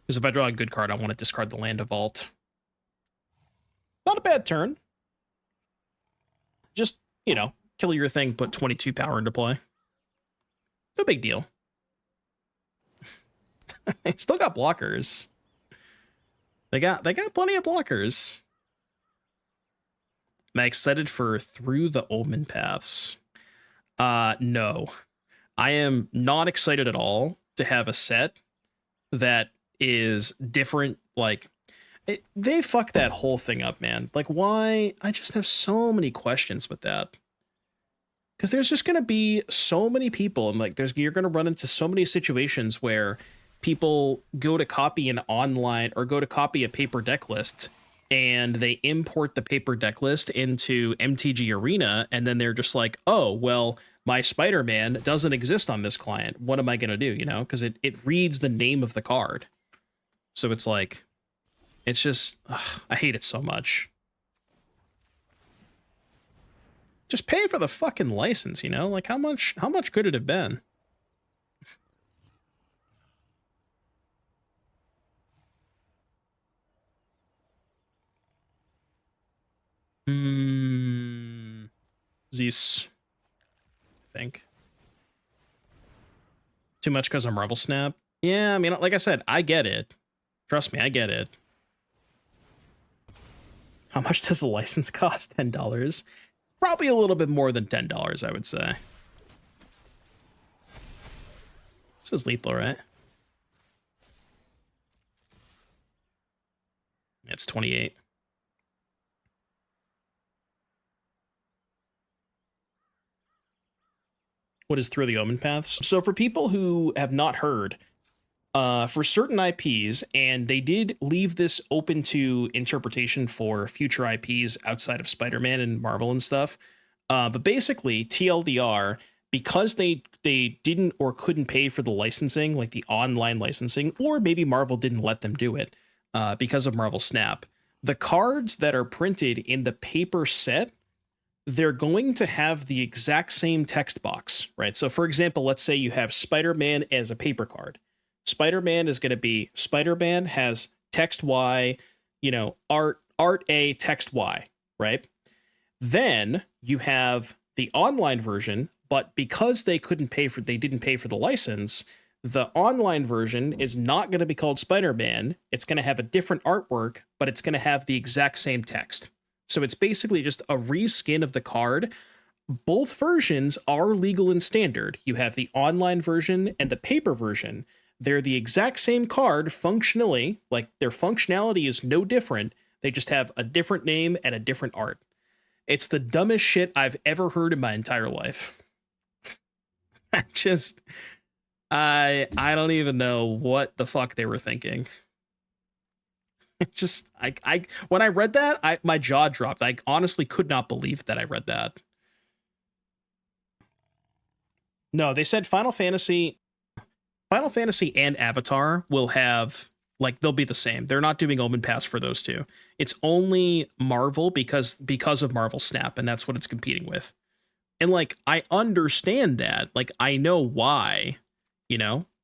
Because if I draw a good card, I want to discard the land to vault. Not a bad turn. Just, you know, kill your thing, put 22 power into play. No big deal. They still got blockers. They got plenty of blockers. Am I excited for Through the Omen Paths? No. I am not excited at all to have a set that is different. Like, they fucked that whole thing up, man. Like, why? I just have so many questions with that. Because there's just going to be so many people, and like, you're going to run into so many situations where people go to copy an online or go to copy a paper deck list, and they import the paper deck list into MTG Arena, and then they're just like, oh, well, my Spider-Man doesn't exist on this client. What am I going to do? You know, because it reads the name of the card. So it's like, it's just, I hate it so much. Just pay for the fucking license, you know? Like, how much could it have been? This, I think. Too much because of Marvel Snap? Yeah, I mean, like I said, I get it. Trust me, I get it. How much does a license cost? $10? Probably a little bit more than $10, I would say. This is lethal, right? It's 28. What is Through the Omen Paths? So for people who have not heard, for certain IPs, and they did leave this open to interpretation for future IPs outside of Spider-Man and Marvel and stuff. But basically, TLDR, because they didn't or couldn't pay for the licensing, like the online licensing, or maybe Marvel didn't let them do it because of Marvel Snap, the cards that are printed in the paper set, they're going to have the exact same text box, right? So for example, let's say you have Spider-Man as a paper card. Spider-Man is going to be Spider-Man has text Y, you know, art A, text Y, right? Then you have the online version, but because they didn't pay for the license, the online version is not going to be called Spider-Man. It's going to have a different artwork, but it's going to have the exact same text. So it's basically just a reskin of the card. Both versions are legal and standard. You have the online version and the paper version. They're the exact same card functionally, like their functionality is no different. They just have a different name and a different art. It's the dumbest shit I've ever heard in my entire life. I don't even know what the fuck they were thinking. Just I when I read that, my jaw dropped. I honestly could not believe that I read that. No, they said Final Fantasy and Avatar will have, like, they'll be the same. They're not doing Omen Pass for those two. It's only Marvel because of Marvel Snap, and that's what it's competing with. And like, I understand that. Like, I know why,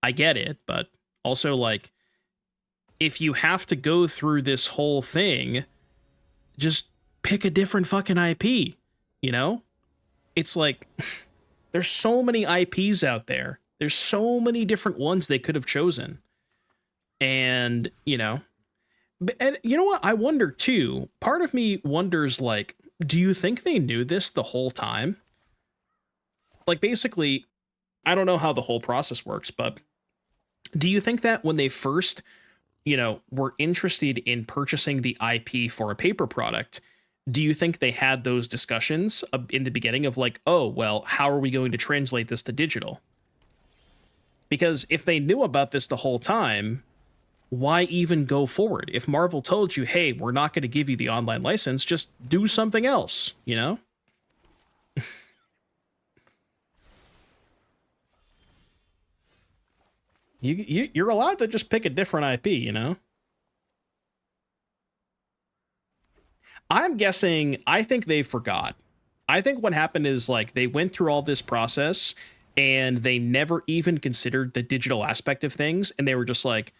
I get it, but also, like, if you have to go through this whole thing, just pick a different fucking IP, you know? It's like there's so many IPs out there. There's so many different ones they could have chosen. And, and you know what? I wonder too. Part of me wonders, like, do you think they knew this the whole time? Like, basically, I don't know how the whole process works, but do you think that when they first, were interested in purchasing the IP for a paper product, do you think they had those discussions in the beginning of like, oh, well, how are we going to translate this to digital? Because if they knew about this the whole time, why even go forward? If Marvel told you, hey, we're not going to give you the online license, just do something else, You're allowed to just pick a different IP, I'm guessing, I think they forgot. I think what happened is, like, they went through all this process and they never even considered the digital aspect of things. And they were just like,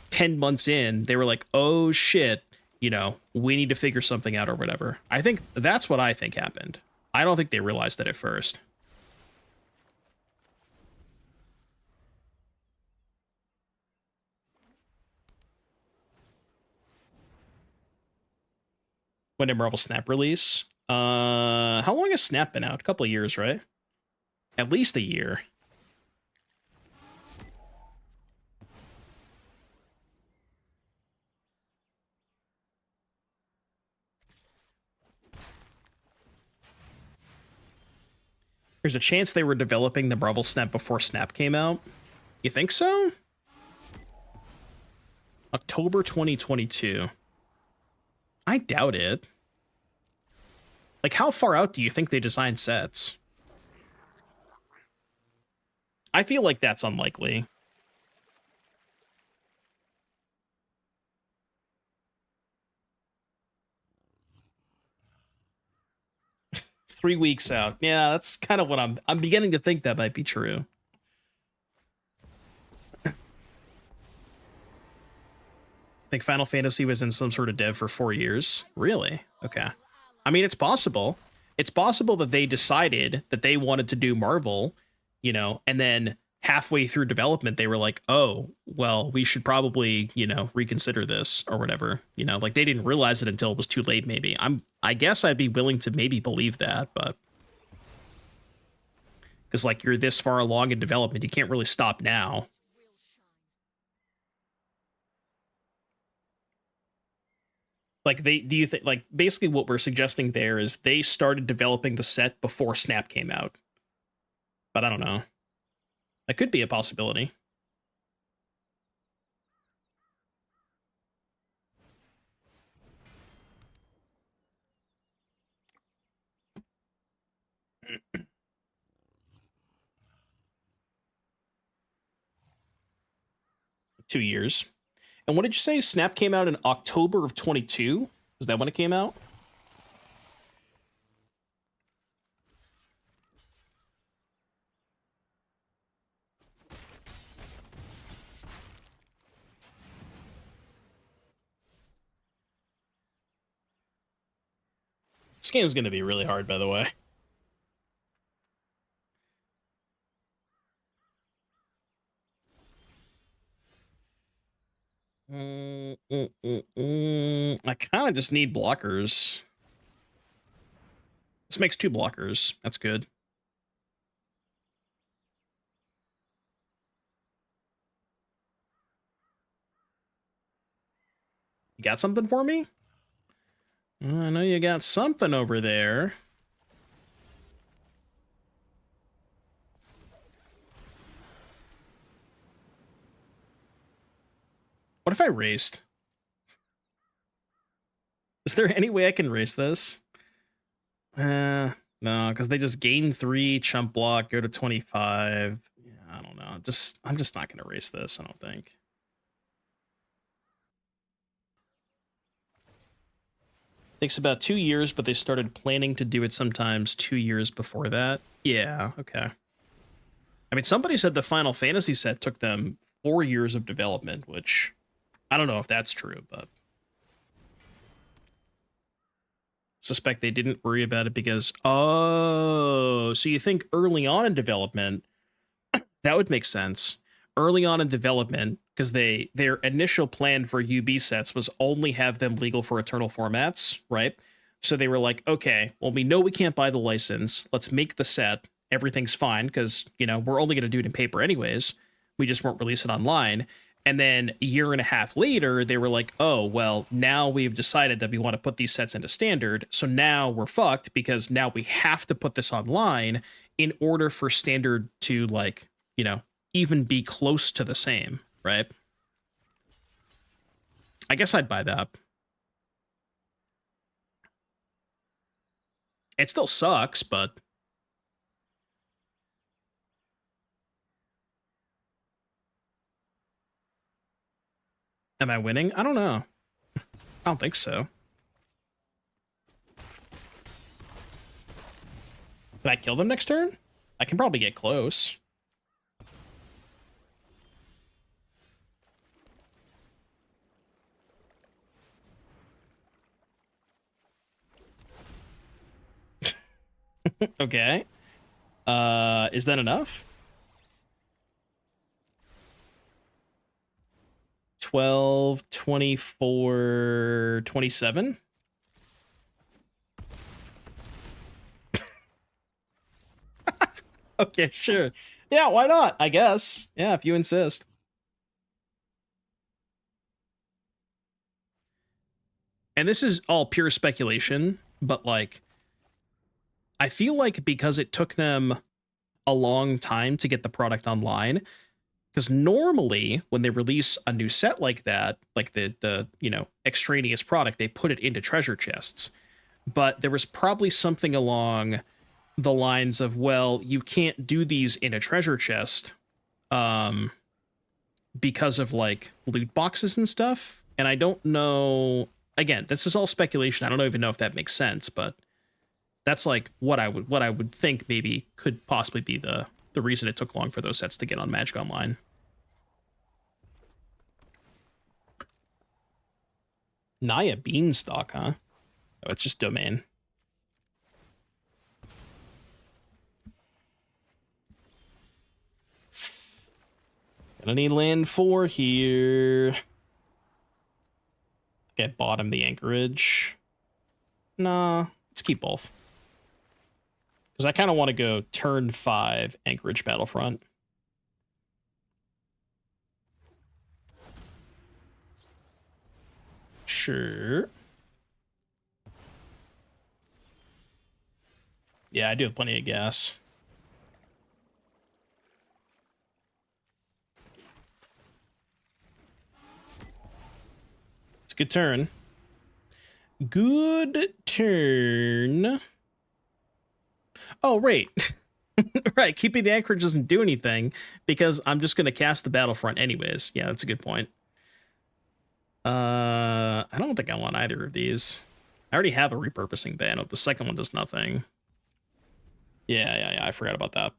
10 months in, they were like, oh shit, we need to figure something out or whatever. I think that's what I think happened. I don't think they realized it at first. When did Marvel Snap release? How long has Snap been out? A couple of years, right? At least a year. There's a chance they were developing the Marvel Snap before Snap came out. You think so? October 2022. I doubt it. Like, how far out do you think they design sets? I feel like that's unlikely. Three weeks out. Yeah, that's kind of what I'm beginning to think that might be true. I think Final Fantasy was in some sort of dev for 4 years. Really? Okay. I mean, it's possible. It's possible that they decided that they wanted to do Marvel, and then halfway through development, they were like, oh, well, we should probably, reconsider this or whatever. Like, they didn't realize it until it was too late, maybe. I guess I'd be willing to maybe believe that, but because, like, you're this far along in development, you can't really stop now. Like, do you think, like, basically what we're suggesting there is they started developing the set before Snap came out? But I don't know. That could be a possibility. Two years. And what did you say? Snap came out in October of 22? Is that when it came out? This game's going to be really hard, by the way. I kind of just need blockers. This makes 2 blockers. That's good. You got something for me? I know you got something over there. What if I raced? Is there any way I can race this? No, because they just gain 3, chump block, go to 25. Yeah, I don't know. I'm just not gonna race this, I don't think. Takes about 2 years, but they started planning to do it sometimes 2 years before that. Yeah, okay. I mean, somebody said the Final Fantasy set took them 4 years of development, which I don't know if that's true, but suspect they didn't worry about it because, oh, so you think early on in development, that would make sense. Early on in development, because their initial plan for UB sets was only have them legal for Eternal formats, right? So they were like, okay, well, we know we can't buy the license. Let's make the set. Everything's fine because, you know, we're only going to do it in paper anyways. We just won't release it online. And then a year and a half later, they were like, oh, well, now we've decided that we want to put these sets into standard. So now we're fucked because now we have to put this online in order for standard to, like, you know, even be close to the same, right? I guess I'd buy that. It still sucks, but am I winning? I don't know. I don't think so. Can I kill them next turn? I can probably get close. Okay. Is that enough? 12, 24, 27? Okay, sure. Yeah, why not? I guess. Yeah, if you insist. And this is all pure speculation, but like, I feel like because it took them a long time to get the product online, because normally when they release a new set like that, like the you know, extraneous product, they put it into treasure chests. But there was probably something along the lines of, well, you can't do these in a treasure chest because of like loot boxes and stuff. And I don't know, again, this is all speculation. I don't even know if that makes sense, but that's like what I would think maybe could possibly be the reason it took long for those sets to get on Magic Online. Naya Beanstalk, huh? Oh, it's just domain. Gonna need land 4 here. Get bottom the Anchorage. Nah, let's keep both. Because I kind of want to go turn 5 Anchorage Battlefront. Sure. Yeah, I do have plenty of gas. It's a good turn. Good turn. Oh, right. Right, keeping the Anchorage doesn't do anything because I'm just going to cast the Battlefront anyways. Yeah, that's a good point. I don't think I want either of these. I already have a Repurposing Bay. The second one does nothing. Yeah, I forgot about that.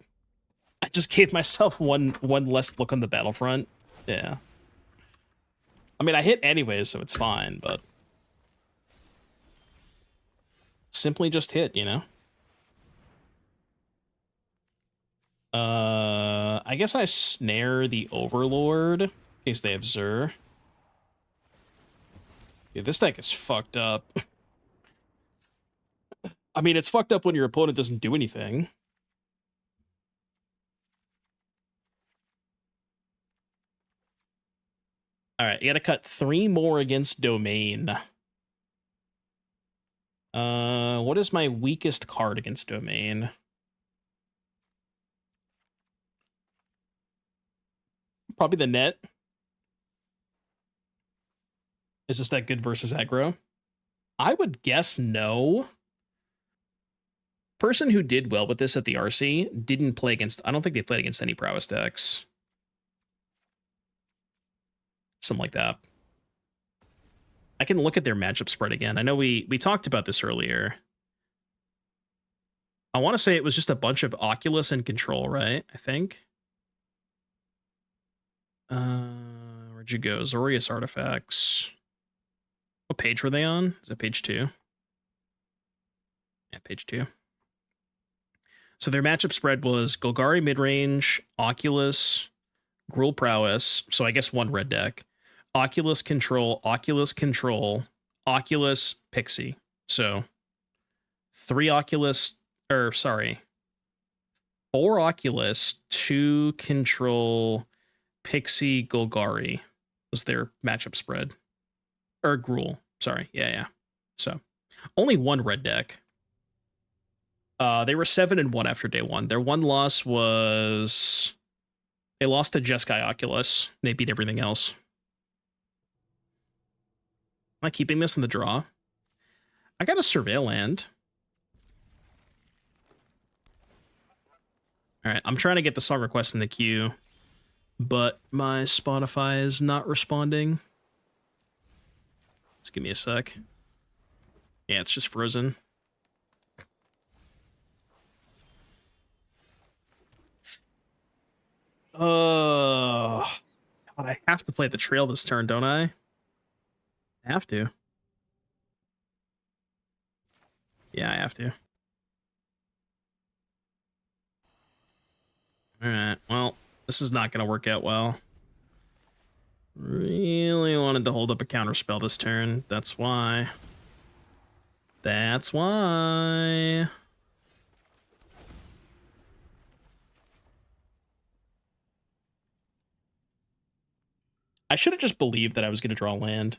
I just gave myself one less look on the Battlefront. Yeah. I mean, I hit anyways, so it's fine, but simply just hit, you know? I guess I snare the Overlord in case they have Zur. Yeah, this deck is fucked up. I mean, it's fucked up when your opponent doesn't do anything. All right, you gotta cut 3 more against Domain. What is my weakest card against Domain? Probably the Net. Is this that good versus aggro? I would guess no. Person who did well with this at the RC didn't play against, I don't think they played against any prowess decks. Something like that. I can look at their matchup spread again. I know we talked about this earlier. I want to say it was just a bunch of Oculus and Control, right? I think. Where'd you go? Zorius Artifacts. What page were they on? Is it page 2? Yeah, page 2. So their matchup spread was Golgari midrange, Oculus, Gruul Prowess, so I guess one red deck, Oculus Control, Oculus Pixie. So 4 Oculus, 2 Control, Pixie, Golgari was their matchup spread. Or Gruul, sorry, yeah. So only one red deck. They were 7-1 after day 1. Their one loss was they lost to Jeskai Oculus. They beat everything else. Am I keeping this in the draw? I got a Surveil land. All right, I'm trying to get the song request in the queue, but my Spotify is not responding. Just give me a sec. Yeah, it's just frozen. God, I have to play the trail this turn, don't I? I have to. Yeah, I have to. Alright, well, this is not going to work out well. Really wanted to hold up a counterspell this turn. That's why. That's why. I should have just believed that I was going to draw land.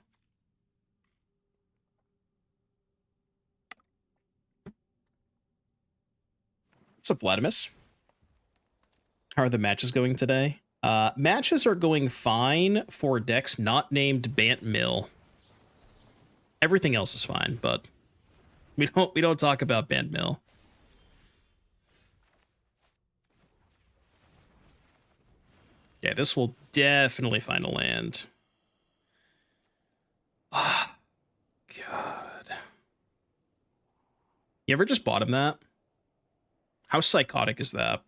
What's up, Vladimus? How are the matches going today? Matches are going fine for decks not named Bant Mill. Everything else is fine, but we don't talk about Bant Mill. Yeah, this will definitely find a land. Oh, God. You ever just bottom that? How psychotic is that?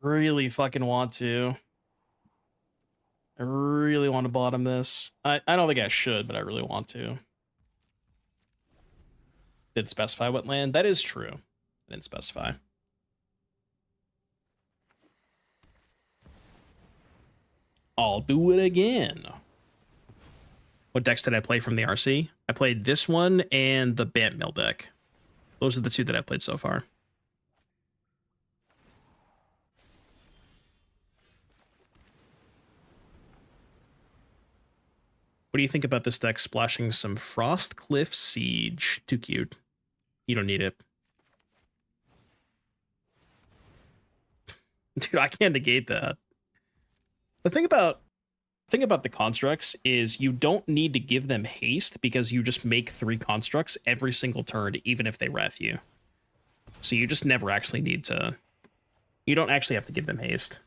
Really fucking want to. I really want to bottom this. I don't think I should, but I really want to. Didn't specify what land? That is true. I didn't specify. I'll do it again. What decks did I play from the RC? I played this one and the Bant Mill deck. Those are the two that I've played so far. What do you think about this deck splashing some Frostcliff Siege? Too cute. You don't need it. Dude, I can't negate that. The thing about the constructs is you don't need to give them haste because you just make 3 constructs every single turn, even if they wrath you. So you just never actually need to... You don't actually have to give them haste.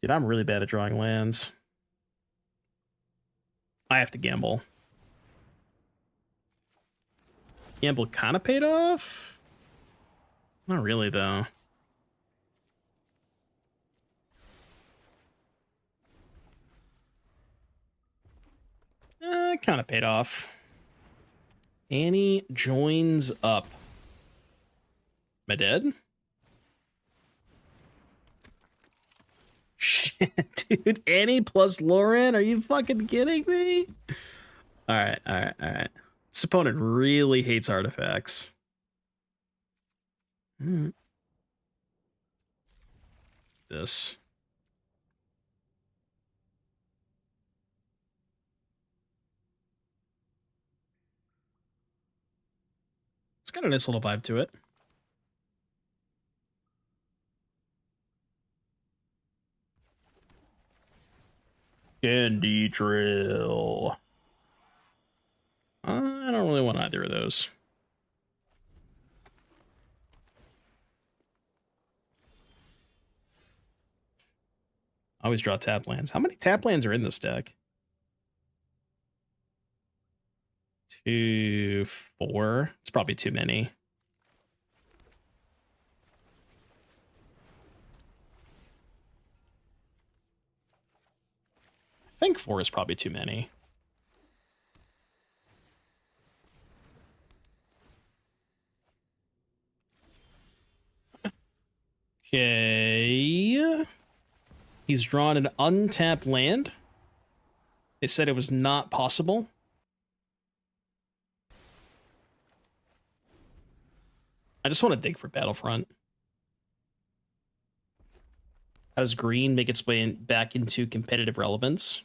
Dude, I'm really bad at drawing lands. I have to gamble. Gamble kind of paid off? Not really, though. Kind of paid off. Annie joins up. Am I dead? Shit, dude. Annie plus Lauren? Are you fucking kidding me? Alright. This opponent really hates artifacts. This. It's got a nice little vibe to it. Candy Drill. I don't really want either of those. I always draw tap lands. How many tap lands are in this deck? 2, 4. It's probably too many. I think 4 is probably too many. Okay. He's drawn an untapped land. They said it was not possible. I just want to dig for Battlefront. How does green make its way back into competitive relevance?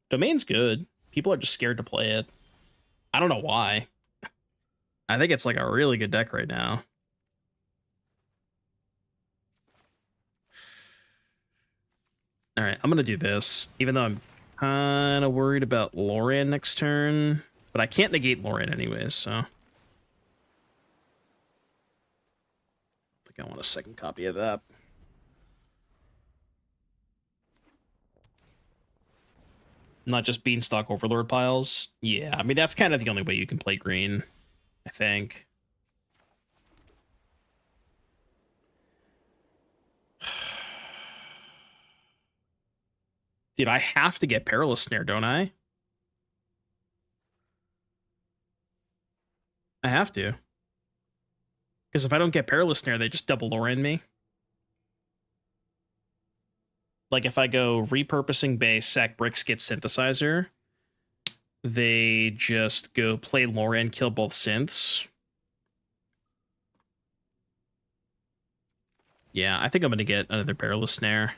Domain's good. People are just scared to play it. I don't know why. I think it's like a really good deck right now. All right, I'm going to do this, even though I'm kind of worried about Loran next turn. But I can't negate Loran anyways, so... I think I want a second copy of that. Not just Beanstalk Overlord piles. Yeah, I mean, that's kind of the only way you can play green, I think. Dude, I have to get Perilous Snare, don't I? I have to. Because if I don't get Perilous Snare, they just double Loran me. Like, if I go Repurposing Bay, sack bricks, get Synthesizer, they just go play Loran, kill both synths. Yeah, I think I'm going to get another Perilous Snare.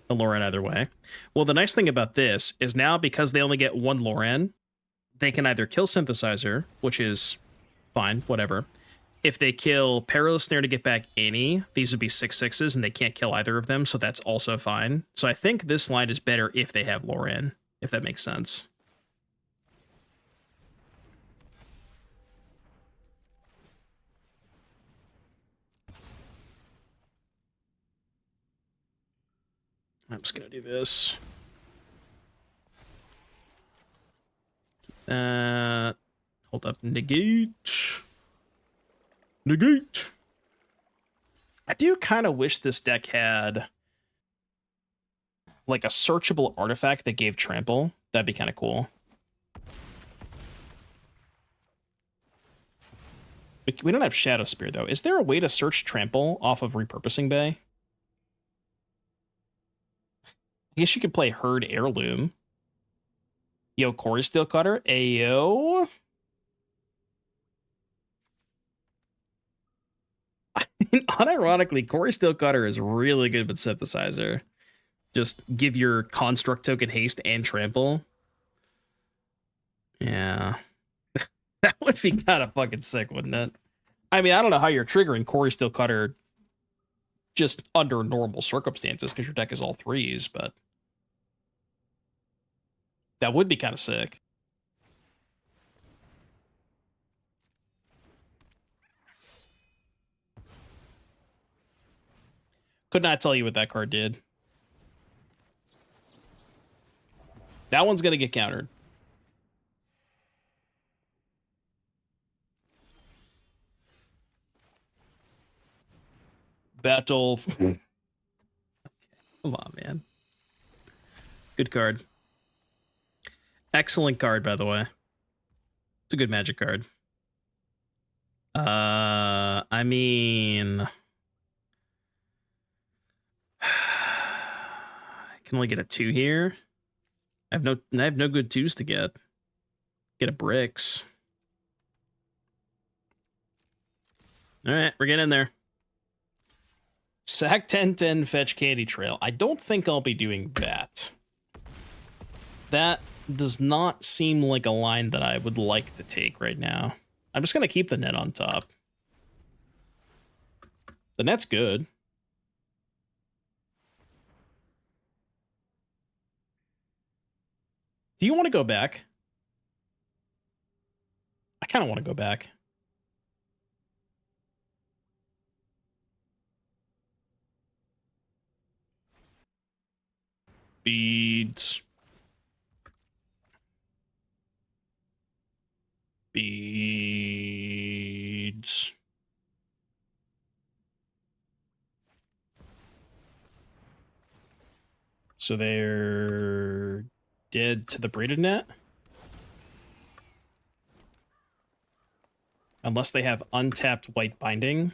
A Loran either way. Well, the nice thing about this is now, because they only get one Loran, they can either kill Synthesizer, which is fine, whatever. If they kill Perilous Snare to get back any, these would be 6/6s, and they can't kill either of them, so that's also fine. So I think this line is better if they have Loran, if that makes sense. I'm just going to do this. Hold up, negate. Negate. I do kind of wish this deck had like a searchable artifact that gave trample. That'd be kind of cool. We don't have Shadow Spear, though. Is there a way to search trample off of Repurposing Bay? I guess you could play Herd Heirloom. Yo, Corey Steel Cutter. Ayo. Unironically, Corey Steel Cutter is really good with Synthesizer. Just give your construct token haste and trample. Yeah. That would be kind of fucking sick, wouldn't it? I mean, I don't know how you're triggering Corey Steel Cutter just under normal circumstances because your deck is all threes, but that would be kind of sick. Could not tell you what that card did. That one's going to get countered. Battle. Come on, man. Good card. Excellent card, by the way. It's a good Magic card. I mean, I can only get a 2 here. I have no good 2s to get. Get a bricks. All right, we're getting in there. Sack 10/10 fetch Candy Trail. I don't think I'll be doing that. That does not seem like a line that I would like to take right now. I'm just going to keep the net on top. The net's good. Do you want to go back? I kind of want to go back. Beads. Beads. So they're dead to the Braided Net? Unless they have untapped white binding.